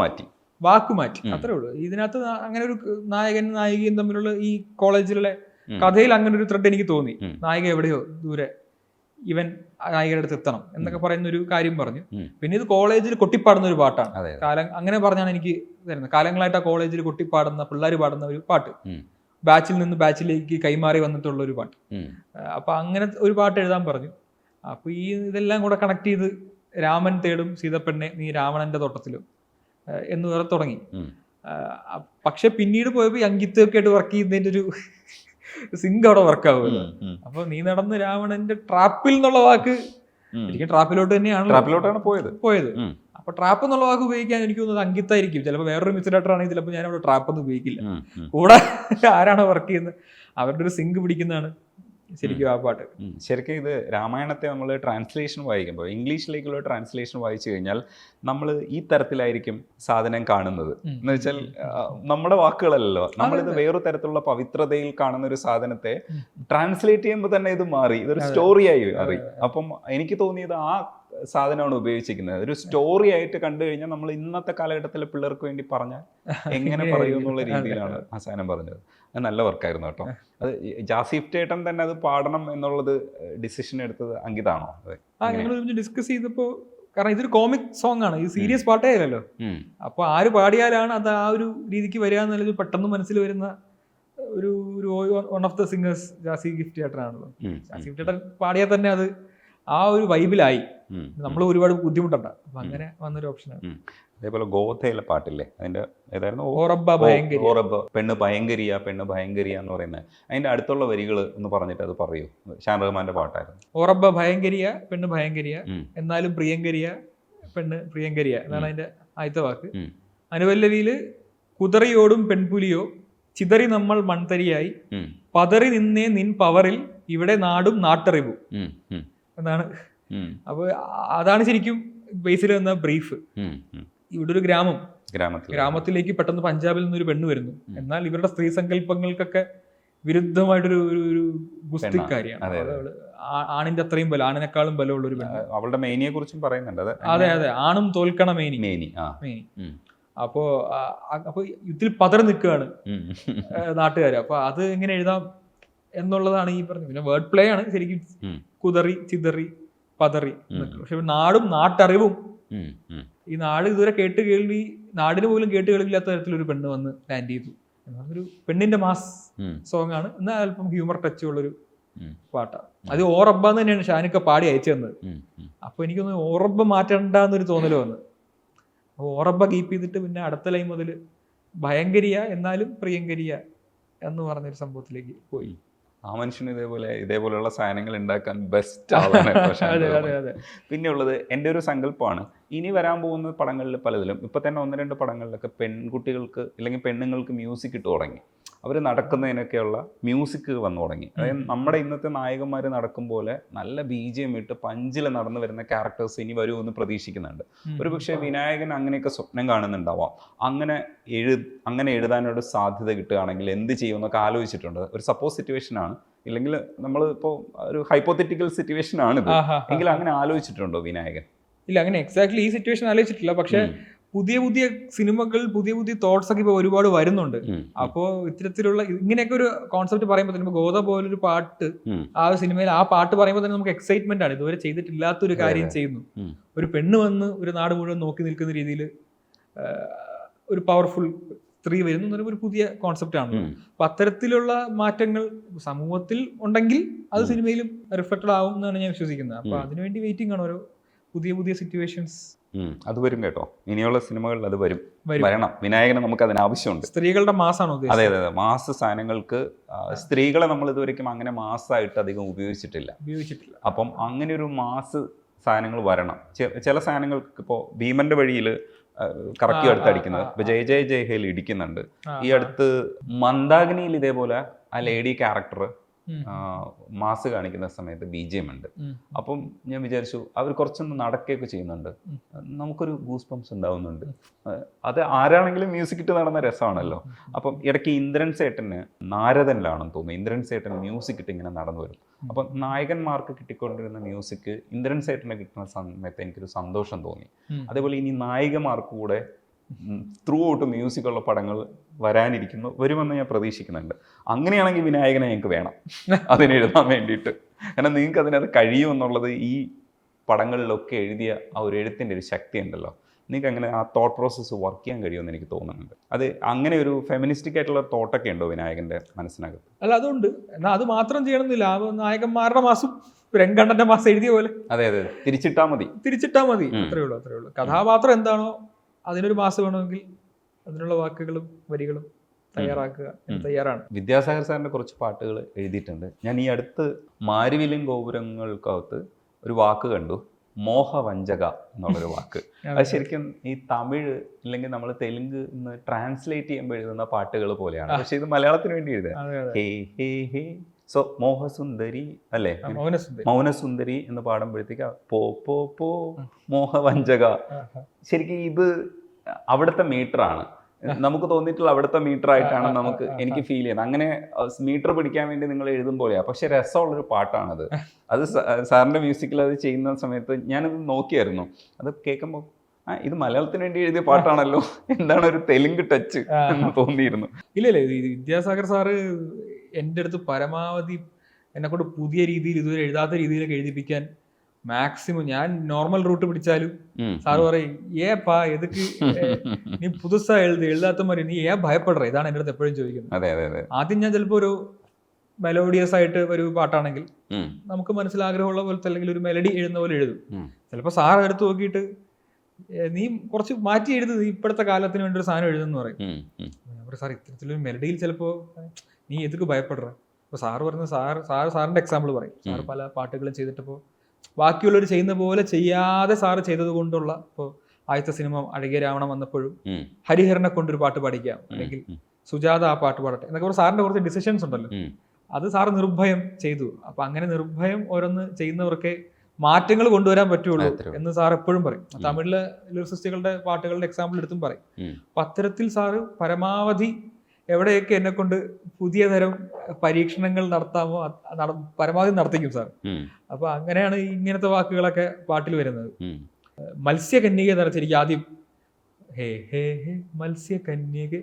മാറ്റി അത്രേ ഉള്ളൂ. ഇതിനകത്ത് അങ്ങനെ ഒരു നായകൻ നായികയും തമ്മിലുള്ള ഈ കോളേജിലെ കഥയിൽ അങ്ങനെ ഒരു ത്രെഡ് എനിക്ക് തോന്നി. നായിക എവിടെയോ ദൂരെ, ഇവൻ നായികയുടെ അടുത്ത് എത്തണം എന്നൊക്കെ പറയുന്ന ഒരു കാര്യം പറഞ്ഞു. പിന്നെ ഇത് കോളേജിൽ കൊട്ടിപ്പാടുന്ന ഒരു പാട്ടാണ്. അങ്ങനെ പറഞ്ഞാണ് എനിക്ക് തരുന്നത്. കാലങ്ങളായിട്ട് ആ കോളേജിൽ കൊട്ടിപ്പാടുന്ന പിള്ളേർ പാടുന്ന ഒരു പാട്ട്, ബാച്ചിൽ നിന്ന് ബാച്ചിലേക്ക് കൈമാറി വന്നിട്ടുള്ള ഒരു പാട്ട്. അപ്പൊ അങ്ങനെ ഒരു പാട്ട് എഴുതാൻ പറഞ്ഞു. അപ്പൊ ഈ ഇതെല്ലാം കൂടെ കണക്ട് ചെയ്ത് രാമൻ തേടും സീതപ്പെണ്ണെ നീ രാവണന്റെ തോട്ടത്തിലും എന്ന് വേറെ തുടങ്ങി. പക്ഷെ പിന്നീട് പോയപ്പോ അങ്കിത്തൊക്കെ ആയിട്ട് വർക്ക് ചെയ്യുന്നതിന്റെ ഒരു സിങ്ക് അവിടെ വർക്ക് ആവുമല്ലോ. അപ്പൊ നീ നടന്ന് രാവണന്റെ ട്രാപ്പിൽ എന്നുള്ള വാക്ക് എനിക്ക് ട്രാപ്പിലോട്ട് തന്നെയാണ് പോയത്. അപ്പൊ ട്രാപ്പ് എന്നുള്ള വാക്ക് ഉപയോഗിക്കാൻ എനിക്ക് തോന്നുന്നത് അങ്കിത്തായിരിക്കും. ചിലപ്പോൾ വേറൊരു മിസ്ഡേറ്റർ ആണെങ്കിൽ ചിലപ്പോൾ ഞാൻ അവിടെ ട്രാപ്പ് ഒന്നും ഉപയോഗിക്കില്ല. കൂടെ ആരാണോ വർക്ക് ചെയ്യുന്നത് അവരുടെ ഒരു സിങ്ക് പിടിക്കുന്നതാണ് ശരിക്കും ആ പാട്ട്.
ശരിക്കും ഇത് രാമായണത്തെ നമ്മൾ ട്രാൻസ്ലേഷൻ വായിക്കുമ്പോൾ, ഇംഗ്ലീഷിലേക്കുള്ള ട്രാൻസ്ലേഷൻ വായിച്ചു കഴിഞ്ഞാൽ നമ്മൾ ഈ തരത്തിലായിരിക്കും സാധനം കാണുന്നത്. എന്ന് വെച്ചാൽ നമ്മുടെ വാക്കുകളല്ലോ, നമ്മളിത് വേറൊരു തരത്തിലുള്ള പവിത്രതയിൽ കാണുന്ന ഒരു സാധനത്തെ ട്രാൻസ്ലേറ്റ് ചെയ്യുമ്പോൾ തന്നെ ഇത് മാറി, ഇതൊരു സ്റ്റോറിയായി മാറി. അപ്പം എനിക്ക് തോന്നിയത് ആ സാധനമാണ് ഉപയോഗിച്ചിരിക്കുന്നത്. ഒരു സ്റ്റോറി ആയിട്ട് കണ്ടു കഴിഞ്ഞാൽ നമ്മൾ ഇന്നത്തെ കാലഘട്ടത്തിലെ പിള്ളേർക്ക് വേണ്ടി പറഞ്ഞാൽ എങ്ങനെ പറയൂ എന്നുള്ള രീതിയിലാണ് ആ സാധനം പറഞ്ഞത്. അത് നല്ല വർക്കായിരുന്നു കേട്ടോ. അത് ജാസിഫ് ചേട്ടൻ തന്നെ അത് പാടണം എന്നുള്ളത് ഡിസിഷൻ എടുത്തത് അങ്കിതാണോ?
ഞങ്ങൾ ഡിസ്കസ് ചെയ്തപ്പോ, കാരണം ഇതൊരു കോമിക് സോങ് ആണ്, ഇത് സീരിയസ് പാട്ടേ അല്ലല്ലോ. അപ്പൊ ആര് പാടിയാലാണ് അത് ആ ഒരു രീതിക്ക് വരിക എന്നുള്ളത് പെട്ടെന്ന് മനസ്സിൽ വരുന്ന ഒരു one of the singers Jassie Gift ചേട്ടനാണല്ലോ. ജാസിഫ് ചേട്ടൻ പാടിയാൽ തന്നെ അത് ആ ഒരു വൈബിലായി. നമ്മൾ ഒരുപാട് ബുദ്ധിമുട്ടുണ്ട്. അപ്പൊ അങ്ങനെ വന്നൊരു ഓപ്ഷനാണ്.
അതേപോലെ ഗോതയിലെ പാട്ടില്ലേ, അതിന്റെ ഏതായിരുന്നു? പെണ്ണ് ഭയങ്കരിയ എന്ന് പറയുന്നത്. അതിന്റെ അടുത്തുള്ള വരികൾ ഒന്ന് പറഞ്ഞിട്ട് അത് പറയൂ. ഷാൻ റഹ്മാന്റെ പാട്ടായിരുന്നു.
ഓറബ്ബ ഭയങ്കരിയ പെണ്ണ് ഭയങ്കരിയ എന്നാലും പ്രിയങ്കരിയ പെണ്ണ് പ്രിയങ്കരിയ എന്നാണ് അതിന്റെ ആദ്യത്തെ വാക്ക്. അനുപല്ലവിയില് കുതറിയോടും പെൺപുലിയോ ചിതറി നമ്മൾ മൺതരിയായി പതറി നിന്നേ നിൻ പവറിൽ ഇവിടെ നാടും നാട്ടറിവും എന്നാണ്. അപ്പൊ അതാണ് ശരിക്കും ബേസിൽ വന്ന ബ്രീഫ്. ഇവിടെ ഒരു ഗ്രാമത്തിലേക്ക് പെട്ടെന്ന് പഞ്ചാബിൽ നിന്നൊരു പെണ്ണ് വരുന്നു. എന്നാൽ ഇവരുടെ സ്ത്രീ സങ്കല്പങ്ങൾക്കൊക്കെ വിരുദ്ധമായിട്ടൊരു ഒരു ഗുസ്തിക്കാരിയാണ്. ആണിന്റെ അത്രയും ബലം, ആണിനെക്കാളും ബലമുള്ള ഒരു പെണ്ണ്.
അവളുടെ മേനിയെ കുറിച്ചും പറയുന്നുണ്ട്.
അതെ, ആണും തോൽക്കണ മേനി. അപ്പോ ഇതിൽ പതറി നിൽക്കുകയാണ് നാട്ടുകാര്. അപ്പൊ അത് എങ്ങനെ എഴുതാം എന്നുള്ളതാണ് ഈ പറഞ്ഞത്. പിന്നെ വേർഡ് പ്ലേ ആണ് ശരിക്കും. കുതറി ചിതറി പതറി. പക്ഷെ നാടും നാട്ടറിവും, ഈ നാട് ഇതുവരെ നാടിന് പോലും കേൾവില്ലാത്ത തരത്തിലൊരു പെണ്ണ് വന്ന് ലാൻഡ് ചെയ്തു. ഒരു പെണ്ണിന്റെ മാസ് സോങ് ആണ്, എന്നാൽ അല്പം ഹ്യൂമർ ടച്ച് ഉള്ളൊരു പാട്ടാണ്. അത് ഓറബ്ബ എന്ന് തന്നെയാണ് ഷാനിക്ക പാടി അയച്ചു തന്നത്. അപ്പൊ എനിക്കൊന്ന് ഓറബ്ബ മാറ്റണ്ടെന്നൊരു തോന്നല് വന്നു. അപ്പൊ ഓറബ്ബ കീപ്പ് ചെയ്തിട്ട് പിന്നെ അടുത്ത ലൈൻ മുതൽ ഭയങ്കരിയ എന്നാലും പ്രിയങ്കരിയ എന്ന് പറഞ്ഞൊരു സംഭവത്തിലേക്ക് പോയി.
ആ മനുഷ്യന് ഇതേപോലെയുള്ള സാധനങ്ങൾ ഉണ്ടാക്കാൻ ബെസ്റ്റ് ആളാണ്. പിന്നെ ഉള്ളത് എൻ്റെ ഒരു സങ്കല്പമാണ്, ഇനി വരാൻ പോകുന്ന പടങ്ങളിൽ പലതിലും ഇപ്പം തന്നെ 1-2 പടങ്ങളിലൊക്കെ പെൺകുട്ടികൾക്ക് അല്ലെങ്കിൽ പെണ്ണുങ്ങൾക്ക് മ്യൂസിക് ഇട്ട് തുടങ്ങി. അവർ നടക്കുന്നതിനൊക്കെയുള്ള മ്യൂസിക് വന്നു തുടങ്ങി. അതായത് നമ്മുടെ ഇന്നത്തെ നായകന്മാർ നടക്കും പോലെ നല്ല BGM ഇട്ട് പഞ്ചിൽ നടന്നു വരുന്ന ക്യാരക്ടേഴ്സ് ഇനി വരുമെന്ന് പ്രതീക്ഷിക്കുന്നുണ്ട്. ഒരു പക്ഷേ വിനായകൻ അങ്ങനെയൊക്കെ സ്വപ്നം കാണുന്നുണ്ടാവാം. അങ്ങനെ എഴുതാനൊരു സാധ്യത കിട്ടുകയാണെങ്കിൽ എന്ത് ചെയ്യുമെന്നൊക്കെ ആലോചിച്ചിട്ടുണ്ട്. ഒരു സപ്പോസ് സിറ്റുവേഷൻ ആണ്, ഇല്ലെങ്കിൽ നമ്മൾ ഇപ്പോൾ ഒരു ഹൈപ്പോത്തറ്റിക്കൽ സിറ്റുവേഷൻ ആണിത് എങ്കിൽ അങ്ങനെ ആലോചിച്ചിട്ടുണ്ടോ വിനായകൻ?
ഇല്ല, അങ്ങനെ എക്സാക്ട്ലി ഈ സിറ്റുവേഷൻ ആലോചിച്ചിട്ടില്ല. പക്ഷെ പുതിയ പുതിയ സിനിമകൾ, പുതിയ പുതിയ തോട്ട്സ് ഒക്കെ ഇപ്പൊ ഒരുപാട് വരുന്നുണ്ട്. അപ്പോ ഇത്തരത്തിലുള്ള ഇങ്ങനെയൊക്കെ ഒരു കോൺസെപ്റ്റ് പറയുമ്പോൾ തന്നെ ഗോദ പോലൊരു പാട്ട് ആ സിനിമയിൽ ആ പാട്ട് പറയുമ്പോൾ തന്നെ നമുക്ക് എക്സൈറ്റ്മെന്റ് ആണ്. ഇതുവരെ ചെയ്തിട്ടില്ലാത്തൊരു കാര്യം ചെയ്യുന്നു. ഒരു പെണ്ണ് വന്ന് ഒരു നാട് മുഴുവൻ നോക്കി നിൽക്കുന്ന രീതിയിൽ ഒരു പവർഫുൾ സ്ത്രീ വരുന്നു എന്ന് പറയുമ്പോൾ ഒരു പുതിയ കോൺസെപ്റ്റ് ആണ്. അപ്പൊ അത്തരത്തിലുള്ള മാറ്റങ്ങൾ സമൂഹത്തിൽ ഉണ്ടെങ്കിൽ അത് സിനിമയിലും റിഫ്ലക്റ്റഡ് ആവും എന്നാണ് ഞാൻ വിശ്വസിക്കുന്നത്. അപ്പൊ അതിനുവേണ്ടി വെയിറ്റിംഗ് ആണ് ഓരോ പുതിയ പുതിയ സിറ്റുവേഷൻസ്.
അത് വരും കേട്ടോ, ഇനിയുള്ള സിനിമകളിൽ അത് വരണം. വിനായകന് നമുക്ക് അതിന് ആവശ്യമുണ്ട്.
സ്ത്രീകളുടെ മാസാണോ?
അതെ അതെ അതെ, മാസ് സാധനങ്ങൾക്ക് സ്ത്രീകളെ നമ്മൾ ഇതുവരെയും അങ്ങനെ മാസമായിട്ട് അധികം ഉപയോഗിച്ചിട്ടില്ല. അപ്പം അങ്ങനെ ഒരു മാസ് സാധനങ്ങൾ വരണം. ചില സാധനങ്ങൾക്ക് ഇപ്പോൾ ഭീമന്റെ വഴിയിൽ കറക്കി അടുത്തടിക്കുന്നത്, ഇപ്പൊ ജയ ജയ ജയ ഹേൽ ഇടിക്കുന്നുണ്ട്. ഈ അടുത്ത് മന്ദാഗ്നിയിൽ ഇതേപോലെ ആ ലേഡി ക്യാരക്ടർ മാസ് കാണിക്കുന്ന സമയത്ത് BGM ഉണ്ട്. അപ്പം ഞാൻ വിചാരിച്ചു അവർ കുറച്ചൊന്ന് നടക്കുകയൊക്കെ ചെയ്യുന്നുണ്ട്, നമുക്കൊരു ഗൂസ് പംപ്സ് ഉണ്ടാവുന്നുണ്ട്. അത് ആരാണെങ്കിലും മ്യൂസിക് ഇട്ട് നടന്ന രസമാണല്ലോ. അപ്പം ഇടയ്ക്ക് ഇന്ദ്രൻ സേട്ടന് നാരദനിലാണെന്ന് തോന്നുന്നു, ഇന്ദ്രൻ സേട്ടൻ മ്യൂസിക് ഇട്ട് ഇങ്ങനെ നടന്നു വരും. അപ്പം നായകന്മാർക്ക് കിട്ടിക്കൊണ്ടിരുന്ന മ്യൂസിക് ഇന്ദ്രൻ സേട്ടന് കിട്ടുന്ന സമയത്ത് എനിക്കൊരു സന്തോഷം തോന്നി. അതേപോലെ ഇനി നായികമാർക്ക് കൂടെ ത്രൂ ഔട്ട് മ്യൂസിക്കുള്ള പടങ്ങൾ വരുമെന്ന് ഞാൻ പ്രതീക്ഷിക്കുന്നുണ്ട്. അങ്ങനെയാണെങ്കിൽ വിനായകനെ ഞങ്ങൾക്ക് വേണം അതിനെഴുതാൻ വേണ്ടിയിട്ട്. കാരണം നിങ്ങൾക്ക് അതിനത് കഴിയുമെന്നുള്ളത് ഈ പടങ്ങളിലൊക്കെ എഴുതിയ ആ ഒരു എഴുത്തിൻ്റെ ഒരു ശക്തി ഉണ്ടല്ലോ, നിങ്ങൾക്ക് അങ്ങനെ ആ തോട്ട് പ്രോസസ്സ് വർക്ക് ചെയ്യാൻ കഴിയുമെന്ന് എനിക്ക് തോന്നുന്നുണ്ട്. അത് അങ്ങനെ ഒരു ഫെമിനിസ്റ്റിക് ആയിട്ടുള്ള തോട്ടൊക്കെ ഉണ്ടോ വിനായകൻ്റെ മനസ്സിനകത്ത്?
അല്ല, അതുണ്ട്. എന്നാൽ അത് മാത്രം ചെയ്യണമെന്നില്ല. നായകന്മാരുടെ മാസം രംഗണ്ണന്റെ മാസം എഴുതിയ പോലെ
അതെ അതെ തിരിച്ചിട്ടാൽ മതി.
അത്രേ ഉള്ളൂ. കഥാപാത്രം എന്താണോ അതിനൊരു മാസം വേണമെങ്കിൽ അതിനുള്ള വാക്കുകളും വരികളും തയ്യാറാണ്.
വിദ്യാസാഗർ സാറിന്റെ കുറച്ച് പാട്ടുകൾ എഴുതിയിട്ടുണ്ട്. ഞാൻ ഈ അടുത്ത് മാരിവിലും ഗോപുരങ്ങൾക്കകത്ത് ഒരു വാക്ക് കണ്ടു, മോഹവഞ്ചക എന്നുള്ളൊരു വാക്ക്. അത് ശരിക്കും ഈ തമിഴ് അല്ലെങ്കിൽ നമ്മൾ തെലുങ്ക് ട്രാൻസ്ലേറ്റ് ചെയ്യുമ്പോൾ എഴുതുന്ന പാട്ടുകൾ പോലെയാണ്, പക്ഷെ ഇത് മലയാളത്തിന് വേണ്ടി എഴുതുക. സോ മോഹസുന്ദരി അല്ലേ, മൗനസുന്ദരി എന്ന് പാടുമ്പോഴത്തേക്ക് പോ പോ പോ മോഹവഞ്ചക. ശരിക്കും ഇത് അവിടുത്തെ മീറ്ററാണ്, നമുക്ക് തോന്നിയിട്ടുള്ള അവിടുത്തെ മീറ്റർ ആയിട്ടാണ് എനിക്ക് ഫീൽ ചെയ്യുന്നത്. അങ്ങനെ മീറ്റർ പിടിക്കാൻ വേണ്ടി നിങ്ങൾ എഴുതും പോലെയാണ്, പക്ഷെ രസമുള്ളൊരു പാട്ടാണത്. അത് സാറിന്റെ മ്യൂസിക്കിൽ അത് ചെയ്യുന്ന സമയത്ത് ഞാനത് നോക്കിയായിരുന്നു. അത് കേൾക്കുമ്പോൾ ഇത് മലയാളത്തിന് വേണ്ടി എഴുതിയ പാട്ടാണല്ലോ, എന്താണ് ഒരു തെലുങ്ക് ടച്ച് എന്ന് തോന്നിയിരുന്നു.
ഇല്ല, വിദ്യാസാഗർ സാറ് എൻ്റെ അടുത്ത് പരമാവധി എന്നെക്കൊണ്ട് പുതിയ രീതിയിൽ ഇതുവരെ എഴുതാത്ത രീതിയിലൊക്കെ എഴുതിപ്പിക്കാൻ മാക്സിമം. ഞാൻ നോർമൽ റൂട്ട് പിടിച്ചാലും സാറ് പറയും ഏപ്പാ എതുക്ക് നീ പുതുസാ എഴുതാത്ത മാതിരി നീ ഭയപ്പെടറ. ഇതാണ് എൻ്റെ അടുത്ത് എപ്പോഴും ചോദിക്കുന്നത്. ആദ്യം ഞാൻ ചിലപ്പോൾ ഒരു മെലോഡിയസ് ആയിട്ട് ഒരു പാട്ടാണെങ്കിൽ നമുക്ക് മനസ്സിൽ ആഗ്രഹമുള്ള പോലത്തെ അല്ലെങ്കിൽ ഒരു മെലഡി എഴുതുന്ന പോലെ എഴുതും. ചിലപ്പോൾ സാർ എടുത്ത് നോക്കിയിട്ട് നീ കുറച്ച് മാറ്റി എഴുതുന്നത് ഇപ്പോഴത്തെ കാലത്തിന് വേണ്ടി ഒരു സാധനം എഴുതുന്നു പറയും. സാർ ഇത്തരത്തിലൊരു മെലഡിയിൽ ചിലപ്പോൾ നീ എതുക്ക് ഭയപ്പെടറ. അപ്പോൾ സാറ് പറഞ്ഞ സാറിന്റെ എക്സാമ്പിൾ പറയും. സാറ് പല പാട്ടുകളും ചെയ്തിട്ടപ്പോൾ ബാക്കിയുള്ളവർ ചെയ്യുന്ന പോലെ ചെയ്യാതെ സാറ് ചെയ്തത് കൊണ്ടുള്ള, ഇപ്പോൾ ആദ്യത്തെ സിനിമ അഴകിയ രാവണൻ വന്നപ്പോഴും ഹരിഹരനെ കൊണ്ടൊരു പാട്ട് പാടിക്കാം, അല്ലെങ്കിൽ സുജാത ആ പാട്ട് പാടട്ടെ എന്നൊക്കെ പറഞ്ഞ സാറിന്റെ കുറച്ച് ഡിസിഷൻസ് ഉണ്ടല്ലോ, അത് സാറ് നിർഭയം ചെയ്തു. അപ്പൊ അങ്ങനെ നിർഭയം ഓരോന്ന് ചെയ്യുന്നവർക്ക് മാറ്റങ്ങൾ കൊണ്ടുവരാൻ പറ്റുള്ളൂ എന്ന് സാർ എപ്പോഴും പറയും. തമിഴിലെ ലിറിസിസ്റ്റുകളുടെ പാട്ടുകളുടെ എക്സാമ്പിൾ എടുത്തും പറയും. അപ്പൊ അത്തരത്തിൽ സാറ് പരമാവധി എവിടെയൊക്കെ എന്നെ കൊണ്ട് പുതിയ തരം പരീക്ഷണങ്ങൾ നടത്താമോ പരമാവധി നടത്തിക്കും സാർ. അപ്പൊ അങ്ങനെയാണ് ഇങ്ങനത്തെ വാക്കുകളൊക്കെ പാട്ടിൽ വരുന്നത്. മത്സ്യകന്യക നിറച്ചിരിക്കും ആദ്യം ഹേ ഹേ ഹേ മത്സ്യകന്യക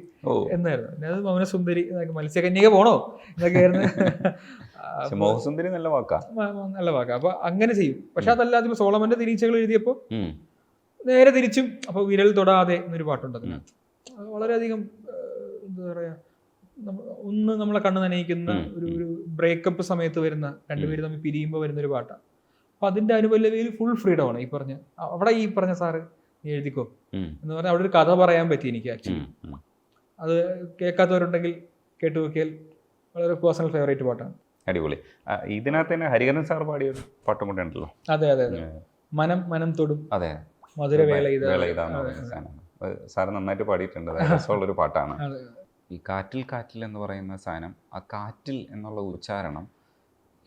എന്നായിരുന്നു. പിന്നെ അത് മൗനസുന്ദരി, മത്സ്യകന്യക പോണോ എന്നൊക്കെ ആയിരുന്നു.
നല്ല
വാക്കാ. അപ്പൊ അങ്ങനെ ചെയ്യും. പക്ഷെ അതല്ലാതെ സോളമന്റെ തിരിച്ചകൾ എഴുതിയപ്പോ നേരെ തിരിച്ചും, അപ്പൊ വിരൽ തൊടാതെ എന്നൊരു പാട്ടുണ്ട്. അതിനകത്ത് വളരെയധികം എന്താ പറയാ, ഒന്ന് നമ്മളെ കണ്ണ് നനയിക്കുന്ന ഒരു ബ്രേക്കപ്പ് സമയത്ത് വരുന്ന, രണ്ടുപേരും തമ്മിൽ പിരിയുമ്പോൾ വരുന്ന ഒരു പാട്ടാണ്. അപ്പൊ അതിന്റെ അനുപല്ലവിയിൽ ഫുൾ ഫ്രീഡം ആണ്. ഈ പറഞ്ഞ സാറ് നീ എഴുതിക്കോ എന്ന് പറഞ്ഞാൽ അവിടെ ഒരു കഥ പറയാൻ പറ്റി എനിക്ക്. ആക്ച്വലി അത് കേൾക്കാത്തവരുണ്ടെങ്കിൽ കേട്ടു നോക്കിയാൽ വളരെ പേഴ്സണൽ ഫേവറേറ്റ് പാട്ടാണ്.
അടിപൊളി. ഇതിനകത്ത് തന്നെ ഹരിഹരൻ സാർ പാടിയ ഒരു പാട്ടും കൂടെ ഉണ്ടല്ലോ.
അതെ, മനം തൊടും.
അതെ,
മധുരവേള
സാറ് നന്നായിട്ട് പാടിയിട്ടുണ്ട്. രസമുള്ളൊരു പാട്ടാണ്. ഈ കാറ്റിൽ എന്ന് പറയുന്ന സാധനം, ആ കാറ്റിൽ എന്നുള്ള ഉച്ചാരണം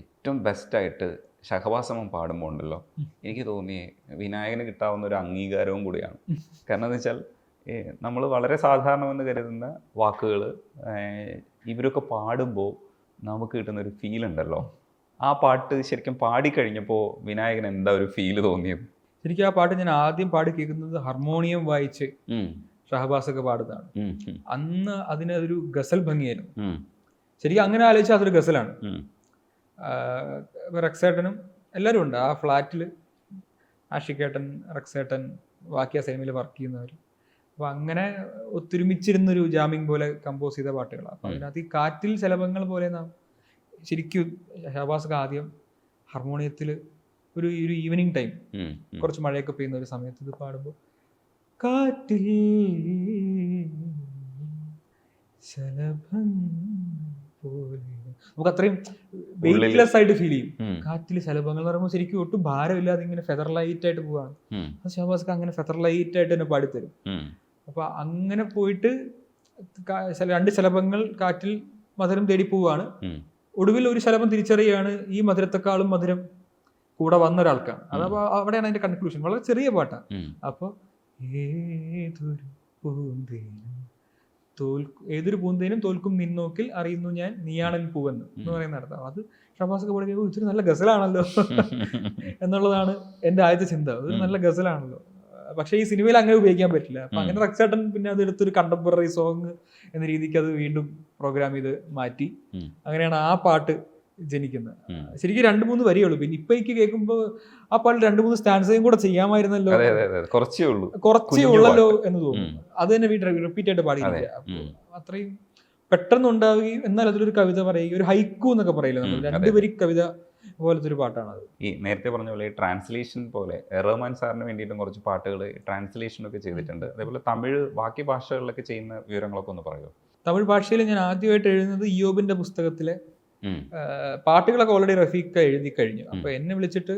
ഏറ്റവും ബെസ്റ്റായിട്ട് ഷഹബാസമം പാടുമ്പോൾ ഉണ്ടല്ലോ, എനിക്ക് തോന്നി വിനായകന് കിട്ടാവുന്ന ഒരു അംഗീകാരവും കൂടിയാണ്. കാരണം എന്ന് വെച്ചാൽ നമ്മൾ വളരെ സാധാരണമെന്ന് കരുതുന്ന വാക്കുകൾ ഇവരൊക്കെ പാടുമ്പോൾ നമുക്ക് കിട്ടുന്നൊരു ഫീൽ ഉണ്ടല്ലോ. ആ പാട്ട് ശരിക്കും പാടിക്കഴിഞ്ഞപ്പോൾ വിനായകൻ എന്താ ഒരു ഫീല് തോന്നിയത്?
ശരിക്കും ആ പാട്ട് ഞാൻ ആദ്യം പാടി കേൾക്കുന്നത് ഹാർമോണിയം വായിച്ച് ഷഹബാസൊക്കെ പാടുന്നതാണ്. അന്ന് അതിനൊരു ഗസൽ ഭംഗിയായിരുന്നു. ശരിക്കും അങ്ങനെ ആലോചിച്ചാൽ അതൊരു ഗസലാണ്. റക്സേട്ടനും എല്ലാവരും ഉണ്ട് ആ ഫ്ലാറ്റിൽ. ആഷിക്കേട്ടൻ, റക്സേട്ടൻ, ബാക്കി ആ സിനിമയിൽ വർക്ക് ചെയ്യുന്നവർ. അപ്പോൾ അങ്ങനെ ഒത്തൊരുമിച്ചിരുന്നൊരു ജാമിങ് പോലെ കമ്പോസ് ചെയ്ത പാട്ടുകളാണ്. അപ്പോൾ അതിനകത്ത് ഈ കാറ്റിൽ ശലഭങ്ങൾ പോലെ ശരിക്കും ഷഹബാസൊക്കെ ആദ്യം ഹാർമോണിയത്തിൽ ഒരു ഈവനിങ് ടൈം കുറച്ച് മഴയൊക്കെ പെയ്യുന്ന ഒരു സമയത്ത് ഇത് പാടുമ്പോൾ കാറ്റിൽ ശലഭം പോലെ നമുക്ക് അത്രയും വെയിറ്റ്ലെസ് ആയിട്ട് ഫീൽ ചെയ്യും. കാറ്റിൽ ശലഭങ്ങൾ എന്ന് പറയുമ്പോൾ ശരിക്കും ഒട്ടും ഭാരമില്ലാതെ ഇങ്ങനെ ഫെദർ ലൈറ്റ് ആയിട്ട് പോവാണ്. അത് ഷഹബാസൊക്കെ അങ്ങനെ ഫെദർ ലൈറ്റ് ആയിട്ട് തന്നെ പാടിത്തരും. അപ്പൊ അങ്ങനെ പോയിട്ട് 2 ശലഭങ്ങൾ കാറ്റിൽ മധുരം തേടി പോവാണ്. ഒടുവിൽ ഒരു ശലഭം തിരിച്ചറിയാണ് ഈ മധുരത്തെക്കാളും മധുരം കൂടെ വന്ന ഒരാൾക്കാണ്. അതപ്പോ അവിടെയാണ് അതിന്റെ കൺക്ലൂഷൻ. വളരെ ചെറിയ പാട്ടാണ്. അപ്പൊ ഏതൊരു പൂന്തേനും തോൽക്കും നിന്നോക്കിൽ അറിയുന്നു ഞാൻ നീയാണൻ പൂവെന്ന് എന്ന് പറയുന്ന അർത്ഥം. അത് ഷഹബാസൊക്കെ പാടി ഇതൊരു നല്ല ഗസലാണല്ലോ എന്നുള്ളതാണ് എൻ്റെ ആദ്യത്തെ ചിന്ത. അതൊരു നല്ല ഗസലാണല്ലോ. പക്ഷെ ഈ സിനിമയിൽ അങ്ങനെ ഉപയോഗിക്കാൻ പറ്റില്ല. അപ്പൊ അങ്ങനെ റക്സേട്ടൻ പിന്നെ അതെടുത്തൊരു കണ്ടംപററി സോങ് എന്ന രീതിക്ക് അത് വീണ്ടും പ്രോഗ്രാം ചെയ്ത് മാറ്റി. അങ്ങനെയാണ് ആ പാട്ട് ജനിക്കുന്നത്. ശരിക്കും 2-3 വരിയുള്ളൂ. പിന്നെ ഇപ്പൊ എനിക്ക് കേൾക്കുമ്പോൾ ആ പാട്ടിൽ 2-3 സ്റ്റാൻസയും കൂടെ ചെയ്യാമായിരുന്നല്ലോ, കുറച്ചേ ഉള്ളല്ലോ എന്ന് തോന്നുന്നു. അത് തന്നെ റിപ്പീറ്റ് ആയിട്ട് പാടിയില്ല. അത്രയും പെട്ടെന്ന് ഉണ്ടാവുകയും എന്നാൽ അതിലൊരു കവിത പറയുകയും ഒരു ഹൈക്കു എന്നൊക്കെ പറയില്ല നമ്മൾ, 2 വരി കവിത പോലത്തെ ഒരു പാട്ടാണ് അത്.
ഈ നേരത്തെ പറഞ്ഞ പോലെ ട്രാൻസ്ലേഷൻ പോലെ റഹ്മാൻ സാറിന് വേണ്ടിയിട്ടും കുറച്ച് പാട്ടുകൾ ട്രാൻസ്ലേഷൻ ഒക്കെ ചെയ്തിട്ടുണ്ട്. അതേപോലെ തമിഴ് ബാക്കി ഭാഷകളിലൊക്കെ ചെയ്യുന്ന വിവരങ്ങളൊക്കെ ഒന്ന് പറയുമോ?
തമിഴ് ഭാഷയിൽ ഞാൻ ആദ്യമായിട്ട് എഴുതുന്നത് ഇയോബിന്റെ പുസ്തകത്തിലെ പാട്ടുകളൊക്കെ ഓൾറെഡി റഫീഖ എഴുതി കഴിഞ്ഞു. അപ്പൊ എന്നെ വിളിച്ചിട്ട്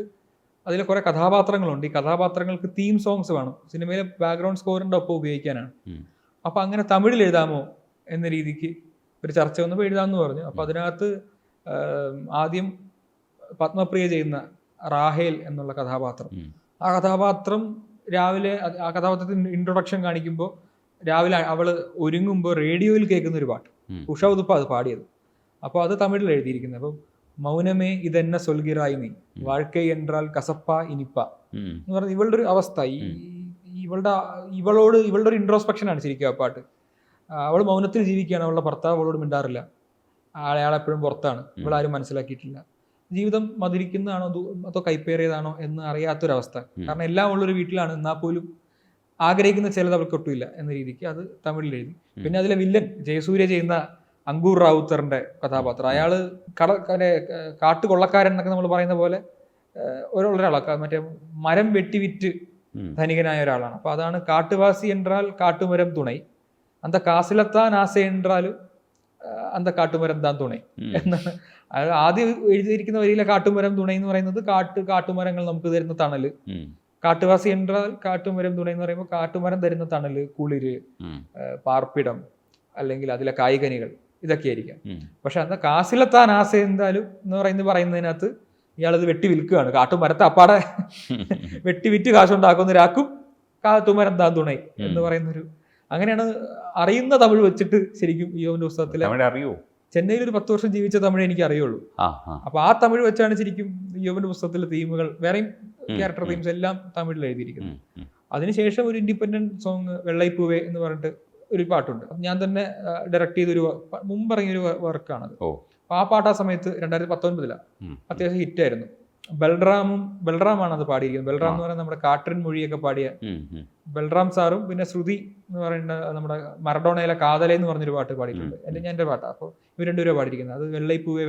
അതിൽ കുറെ കഥാപാത്രങ്ങളുണ്ട്. ഈ കഥാപാത്രങ്ങൾക്ക് തീം സോങ്സ് വേണം, സിനിമയിലെ ബാക്ക്ഗ്രൗണ്ട് സ്കോറിന്റെ ഒപ്പം ഉപയോഗിക്കാനാണ്. അപ്പൊ അങ്ങനെ തമിഴിൽ എഴുതാമോ എന്ന രീതിക്ക് ഒരു ചർച്ച വന്നപ്പോൾ എഴുതാമെന്ന് പറഞ്ഞു. അപ്പൊ അതിനകത്ത് ആദ്യം പത്മപ്രിയ ചെയ്യുന്ന റാഹേൽ എന്നുള്ള കഥാപാത്രം, ആ കഥാപാത്രം രാവിലെ ആ കഥാപാത്രത്തിന് ഇൻട്രൊഡക്ഷൻ കാണിക്കുമ്പോൾ രാവിലെ അവള് ഒരുങ്ങുമ്പോൾ റേഡിയോയിൽ കേൾക്കുന്ന ഒരു പാട്ട്, ഉഷ ഉതുപ്പ അത് പാടിയത്. അപ്പോൾ അത് തമിഴിൽ എഴുതിയിരിക്കുന്നത്. അപ്പം മൗനമേ ഇതെന്നെ സൊൽഗിറായി നീ വാഴ്ക്കൈ എന്നാൽ കസപ്പ ഇനിപ്പ എന്ന് പറഞ്ഞ ഇവളുടെ ഒരു അവസ്ഥ, ഇവളുടെ ഒരു ഇൻട്രോസ്പെക്ഷൻ ആണ് ശരിക്കും ആ പാട്ട്. അവൾ മൗനത്തിൽ ജീവിക്കുകയാണ്, അവളുടെ ഭർത്താവ് അവളോട് മിണ്ടാറില്ല, അയാളെപ്പോഴും പുറത്താണ്, ഇവളാരും മനസ്സിലാക്കിയിട്ടില്ല, ജീവിതം മധുരിക്കുന്നതാണോ അതോ കൈപ്പേറിയതാണോ എന്ന് അറിയാത്തൊരവസ്ഥ. കാരണം എല്ലാം ഉള്ളൊരു വീട്ടിലാണ്, എന്നാൽ പോലും ആഗ്രഹിക്കുന്ന ചിലത് അവൾക്ക് ഒട്ടുമില്ല എന്ന രീതിക്ക് അത് തമിഴിൽ എഴുതി. പിന്നെ അതിലെ വില്ലൻ ജയസൂര്യ ചെയ്യുന്ന അങ്കൂർ റാവുത്തറിന്റെ കഥാപാത്രം, അയാള് കാട്ടുകൊള്ളക്കാരൻ എന്നൊക്കെ നമ്മൾ പറയുന്ന പോലെ ഒരാളാണ്, മറ്റേ മരം വെട്ടിവിറ്റ് ധനികനായ ഒരാളാണ്. അപ്പൊ അതാണ് കാട്ടുവാസി എന്നാൽ കാട്ടുമരം തുണൈ, അന്ത കാസിലത്താൻ ആസ എന്നാൽ അന്ത കാട്ടുമരം താൻ തുണൈ എന്നാണ്. ആദ്യം എഴുതിയിരിക്കുന്ന വരിയിലെ കാട്ടുമരം തുണൈ എന്ന് പറയുന്നത് കാട്ടുമരങ്ങൾ നമുക്ക് തരുന്ന തണല്, കാട്ടുവാസി എന്നാൽ കാട്ടുമരം തുണൈ എന്ന് പറയുമ്പോൾ കാട്ടുമരം തരുന്ന തണല്, കുളിര്, പാർപ്പിടം, അല്ലെങ്കിൽ അതിലെ കായികനികൾ, ഇതൊക്കെ ആയിരിക്കാം. പക്ഷെ അന്ന് കാസിലെത്താൻ ആസ എന്തായാലും എന്ന് പറയുന്നതിനകത്ത് ഇയാളത് വെട്ടി വിൽക്കുകയാണ്. കാട്ടുമരത്തെ അപ്പാടെ വെട്ടിവിറ്റ് കാശുണ്ടാക്കുന്ന ഒരാൾക്കും കാട്ടുമരം താൻ തുണൈ എന്ന് പറയുന്നൊരു, അങ്ങനെയാണ് അറിയുന്ന തമിഴ് വെച്ചിട്ട് ശരിക്കും ഇയോബിന്റെ പുസ്തകത്തിലെ ചെന്നൈയിൽ ഒരു 10 വർഷം ജീവിച്ച തമിഴ് എനിക്ക് അറിയുള്ളൂ. അപ്പൊ ആ തമിഴ് വെച്ചാണ് ശരിക്കും ഇയോബിന്റെ പുസ്തകത്തിലെ തീമുകൾ, വേറെയും ക്യാരക്ടർ തീംസ് എല്ലാം തമിഴിൽ എഴുതിയിരിക്കുന്നത്. അതിനുശേഷം ഒരു ഇൻഡിപെൻഡന്റ് സോങ് വെള്ളൈപ്പൂവേ എന്ന് പറഞ്ഞിട്ട് ഒരു പാട്ടുണ്ട്, ഞാൻ തന്നെ ഡയറക്ട് ചെയ്തൊരു മുമ്പിറങ്ങിയൊരു വർക്കാണത്. അപ്പൊ ആ പാട്ട് ആ സമയത്ത് 2019 അത്യാവശ്യം ഹിറ്റായിരുന്നു. ബൽറാമാണ് അത് പാടിയിരിക്കുന്നത്. ബൽറാം എന്ന് പറയുന്നത് നമ്മുടെ കാട്ടറിൻ മൊഴിയൊക്കെ പാടിയ ബൽറാം സാറും പിന്നെ ശ്രുതി എന്ന് പറയുന്ന നമ്മുടെ മറഡോണയിലെ കാതലേ എന്ന് പറഞ്ഞൊരു പാട്ട് പാടിയിട്ടുണ്ട്. ഞാൻ എൻ്റെ പാട്ടാണ്. അപ്പോൾ ഇവർ 2 പേരും പാടിയിരിക്കുന്നത്. അത്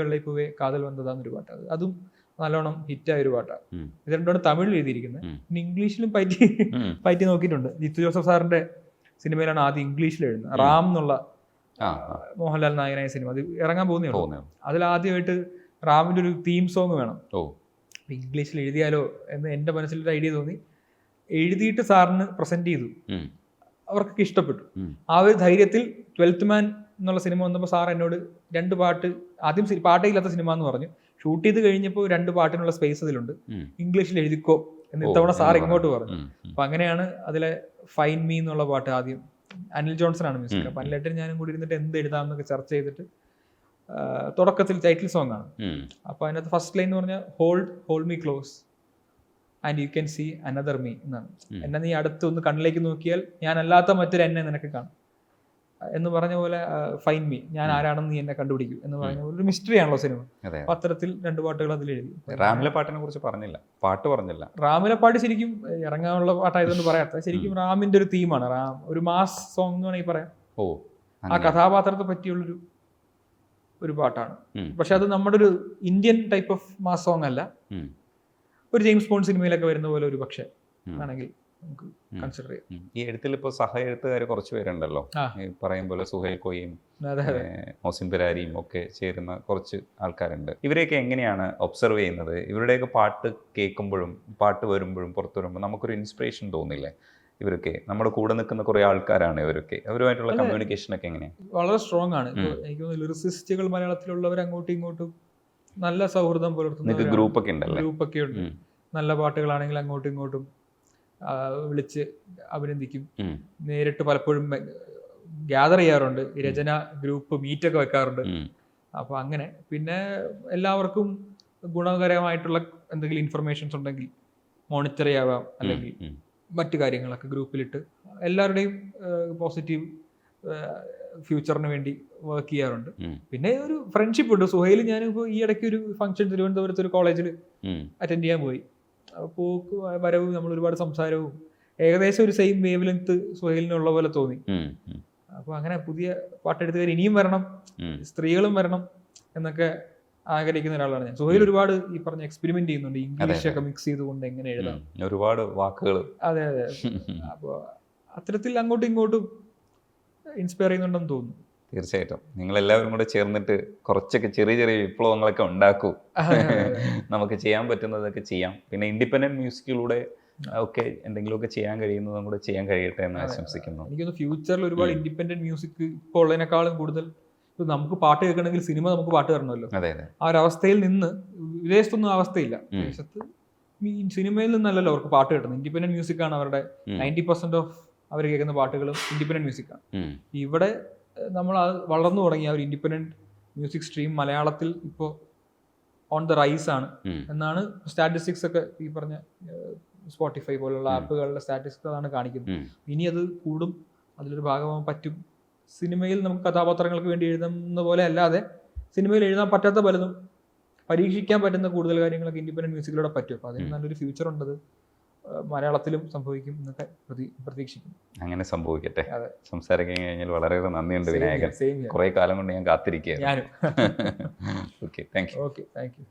വെള്ളൈപ്പൂവേ കാതൽ വന്നതാന്നൊരു പാട്ട്, അതും നല്ലോണം ഹിറ്റായ ഒരു പാട്ടാണ്. ഇത് 2 തമിഴിൽ എഴുതിയിരിക്കുന്നത്. പിന്നെ ഇംഗ്ലീഷിലും പറ്റി നോക്കിയിട്ടുണ്ട്. ജിത്തു ജോസഫ് സാറിന്റെ സിനിമയിലാണ് ആദ്യം ഇംഗ്ലീഷിൽ എഴുതുന്നത്. റാം എന്നുള്ള മോഹൻലാൽ നായകനായ സിനിമ, അത് ഇറങ്ങാൻ പോകുന്നേ ഉള്ളൂ. അതിൽ ആദ്യമായിട്ട് റാമിന്റെ ഒരു തീം സോങ് വേണം, ഇംഗ്ലീഷിൽ എഴുതിയാലോ എന്ന് എൻ്റെ മനസ്സിലൊരു ഐഡിയ തോന്നി. എഴുതിയിട്ട് സാറിന് പ്രസന്റ് ചെയ്തു, അവർക്കൊക്കെ ഇഷ്ടപ്പെട്ടു. ആ ഒരു ധൈര്യത്തിൽ 12th മാൻ എന്നുള്ള സിനിമ വന്നപ്പോൾ സാർ എന്നോട് 2 പാട്ട്, ആദ്യം പാട്ടേ ഇല്ലാത്ത സിനിമ എന്ന് പറഞ്ഞു. ഷൂട്ട് ചെയ്ത് കഴിഞ്ഞപ്പോൾ 2 പാട്ടിനുള്ള സ്പേസ് അതിലുണ്ട്, ഇംഗ്ലീഷിൽ എഴുതിക്കോ എന്ന് ഇത്തവണ സാർ ഇങ്ങോട്ട് പറഞ്ഞു. അപ്പൊ അങ്ങനെയാണ് അതിലെ ഫൈൻ മീ എന്നുള്ള പാട്ട് ആദ്യം, അനിൽ ജോൺസൺ ആണ് മ്യൂസിക്. അപ്പൊ അനിലേട്ടൻ ഞാനും കൂടി ഇരുന്നിട്ട് എന്ത് എഴുതാമെന്നൊക്കെ ചർച്ച ചെയ്തിട്ട് തുടക്കത്തിൽ ടൈറ്റിൽ സോങ് ആണ്. അപ്പൊ അതിനകത്ത് ഫസ്റ്റ് ലൈൻ എന്ന് പറഞ്ഞാൽ hold me close, and you can see another me എന്നാണ്. എന്നെ നീ അടുത്ത് ഒന്ന് കണ്ണിലേക്ക് നോക്കിയാൽ ഞാൻ അല്ലാത്ത മറ്റൊരു എന്നെ നിനക്ക് കാണും എന്ന് പറഞ്ഞ പോലെ ഫൈൻ മീ, ഞാൻ ആരാണെന്ന് നീ എന്നെ കണ്ടുപിടിക്കും എന്ന് പറഞ്ഞ പോലെ ഒരു മിസ്റ്ററി ആണല്ലോ സിനിമ. അത്തരത്തിൽ 2 പാട്ടുകൾ അതിൽ എഴുതി.
റാമിലെ പാട്ടിനെ കുറിച്ച് പറഞ്ഞില്ല, പാട്ട് പറഞ്ഞില്ല.
റാമിലെ പാട്ട് ശരിക്കും ഇറങ്ങാനുള്ള പാട്ടായതുകൊണ്ട് പറയാത്ത, ശരിക്കും റാമിന്റെ ഒരു തീമാണ്. റാം ഒരു മാസ് സോങ് എന്ന് വേണമെങ്കിൽ പറയാം. ആ കഥാപാത്രത്തെ പറ്റിയുള്ളൊരു ഒരു പാട്ടാണ്. പക്ഷെ അത് നമ്മുടെ ഒരു Indian type of mass song അല്ല. ഒരു ജെയിംസ് ബോണ്ട് സിനിമയിലൊക്കെ വരുന്ന പോലെ ഒരു പക്ഷേ ആണെങ്കിൽ നമുക്ക് കൺസിഡർ ചെയ്യാം.
ഈ എഴുത്തിൽ ഇപ്പോൾ സഹ എഴുത്തുകാർ കുറച്ച് പേരുണ്ടല്ലോ, ഈ പറയും പോലെ സുഹൈൽ കോയിയും മോസിൻ പിരാരിയും ഒക്കെ ചേരുന്ന കുറച്ച് ആൾക്കാരുണ്ട്. ഇവരെയൊക്കെ എങ്ങനെയാണ് ഒബ്സർവ് ചെയ്യുന്നത്? ഇവരുടെയൊക്കെ പാട്ട് കേൾക്കുമ്പോഴും പാട്ട് വരുമ്പോഴും പുറത്തു വരുമ്പോൾ നമുക്കൊരു ഇൻസ്പിറേഷൻ തോന്നില്ലേ? ഇവരൊക്കെ നമ്മുടെ കൂടെ നിൽക്കുന്ന കുറെ ആൾക്കാരാണ് ഇവരൊക്കെ. അവരുമായിട്ടുള്ള കമ്മ്യൂണിക്കേഷൻ ഒക്കെ എങ്ങനെയാണ്?
വളരെ സ്ട്രോങ് ആണ്. എനിക്ക് തോന്നുന്നു ലിറിസിസ്റ്റുകൾ മലയാളത്തിലുള്ളവർ അങ്ങോട്ടും ഇങ്ങോട്ടും നല്ല സൗഹൃദം പുലർത്തുന്ന
ഗ്രൂപ്പൊക്കെ ഉണ്ടല്ലോ.
ഗ്രൂപ്പൊക്കെ ഉണ്ട്. നല്ല പാട്ടുകളാണെങ്കിൽ അങ്ങോട്ടും ഇങ്ങോട്ടും വിളിച്ച് അഭിനന്ദിക്കും. നേരിട്ട് പലപ്പോഴും ഗ്യാദർ ചെയ്യാറുണ്ട്. രചന ഗ്രൂപ്പ് മീറ്റൊക്കെ വെക്കാറുണ്ട്. അപ്പൊ അങ്ങനെ പിന്നെ എല്ലാവർക്കും ഗുണകരമായിട്ടുള്ള എന്തെങ്കിലും ഇൻഫർമേഷൻസ് ഉണ്ടെങ്കിൽ മോണിറ്റർ ചെയ്യാവാം, അല്ലെങ്കിൽ മറ്റു കാര്യങ്ങളൊക്കെ ഗ്രൂപ്പിലിട്ട് എല്ലാവരുടെയും പോസിറ്റീവ് ഫ്യൂച്ചറിന് വേണ്ടി വർക്ക് ചെയ്യാറുണ്ട്. പിന്നെ ഒരു ഫ്രണ്ട്ഷിപ്പ് ഉണ്ട്. സുഹൈൽ ഞാനിപ്പോൾ ഈ ഇടയ്ക്ക് ഒരു ഫംഗ്ഷൻ തിരുവനന്തപുരത്ത് ഒരു കോളേജിൽ അറ്റൻഡ് ചെയ്യാൻ പോയി. പോക്ക് വരവും നമ്മൾ ഒരുപാട് സംസാരവും ഏകദേശം ഒരു സെയിം വേവ് ലെങ്ത് സുഹൈലിനുള്ള പോലെ തോന്നി. അപ്പൊ അങ്ങനെ പുതിയ പാട്ടെടുത്തുകാർ ഇനിയും വരണം, സ്ത്രീകളും വരണം എന്നൊക്കെ ആഗ്രഹിക്കുന്ന ഒരാളാണ് ഞാൻ. സുഹൈൽ ഒരുപാട് ഈ പറഞ്ഞ എക്സ്പെരിമെന്റ് ചെയ്യുന്നുണ്ട്. ഇംഗ്ലീഷ് ഒക്കെ മിക്സ് ചെയ്തുകൊണ്ട് എങ്ങനെ എഴുതാം,
ഒരുപാട് വാക്കുകൾ.
അതെ അതെ. അപ്പൊ അത്തരത്തിൽ അങ്ങോട്ടും ഇങ്ങോട്ടും ഇൻസ്പയർ ചെയ്യുന്നുണ്ടെന്ന് തോന്നുന്നു.
തീർച്ചയായിട്ടും നിങ്ങൾ എല്ലാവരും കൂടെ ചേർന്നിട്ട് കുറച്ചൊക്കെ ചെറിയ ചെറിയ വിപ്ലവങ്ങളൊക്കെ ഉണ്ടാക്കൂ. നമുക്ക് ചെയ്യാൻ പറ്റുന്നതൊക്കെ ചെയ്യാം. പിന്നെ ഇൻഡിപെൻഡന്റ് മ്യൂസിക്കിലൂടെ ഒക്കെ എന്തെങ്കിലുമൊക്കെ ചെയ്യാൻ കഴിയുന്നതും കൂടെ ചെയ്യാൻ കഴിയട്ടെ എന്ന് ആശംസിക്കുന്നു.
എനിക്കൊന്ന് ഫ്യൂച്ചറിൽ ഒരുപാട് ഇൻഡിപെൻഡന്റ് മ്യൂസിക് ഇപ്പോൾ ഉള്ളതിനേക്കാളും കൂടുതൽ നമുക്ക് പാട്ട് കേൾക്കണമെങ്കിൽ സിനിമ നമുക്ക് പാട്ട് തരണമല്ലോ. ആ ഒരു അവസ്ഥയിൽ നിന്ന് വിദേശത്തൊന്നും അവസ്ഥയില്ല. വിദേശത്ത് സിനിമയിൽ നിന്നല്ലല്ലോ അവർക്ക് പാട്ട് കിട്ടുന്നത്. ഇൻഡിപെൻഡന്റ് മ്യൂസിക് ആണ് അവരുടെ 90% ഓഫ് അവർ കേൾക്കുന്ന പാട്ടുകളും ഇൻഡിപെൻഡന്റ് മ്യൂസിക്കാണ്. ഇവിടെ നമ്മൾ വളർന്നു തുടങ്ങിയ ഒരു ഇൻഡിപെൻഡന്റ് മ്യൂസിക് സ്ട്രീം മലയാളത്തിൽ ഇപ്പോൾ ഓൺ ദ റൈസ് ആണ് എന്നാണ് സ്റ്റാറ്റിസ്റ്റിക്സ് ഒക്കെ ഈ പറഞ്ഞ സ്പോട്ടിഫൈ പോലുള്ള ആപ്പുകളുടെ സ്റ്റാറ്റിസ്റ്റിക്സ് അതാണ് കാണിക്കുന്നത്. ഇനി അത് കൂടും, അതിലൊരു ഭാഗമാകാൻ പറ്റും. സിനിമയിൽ നമുക്ക് കഥാപാത്രങ്ങൾക്ക് വേണ്ടി എഴുതുന്ന പോലെ അല്ലാതെ സിനിമയിൽ എഴുതാൻ പറ്റാത്ത പലതും പരീക്ഷിക്കാൻ പറ്റുന്ന കൂടുതൽ കാര്യങ്ങളൊക്കെ ഇൻഡിപെൻഡന്റ് മ്യൂസിക്കിലൂടെ പറ്റും. അപ്പോൾ അതിന് നല്ലൊരു ഫ്യൂച്ചർ ഉണ്ടത് മലയാളത്തിലും സംഭവിക്കും എന്നൊക്കെ പ്രതീക്ഷിക്കുന്നു.
അങ്ങനെ സംഭവിക്കട്ടെ. സംസാരിക്കാൻ കഴിഞ്ഞാൽ വളരെയേറെ നന്ദിയുണ്ട് വിനായകൻ. കുറെ കാലം കൊണ്ട് ഞാൻ കാത്തിരിക്കുകയാണ്.
ഞാനും.
Okay, thank you.
Okay, thank you.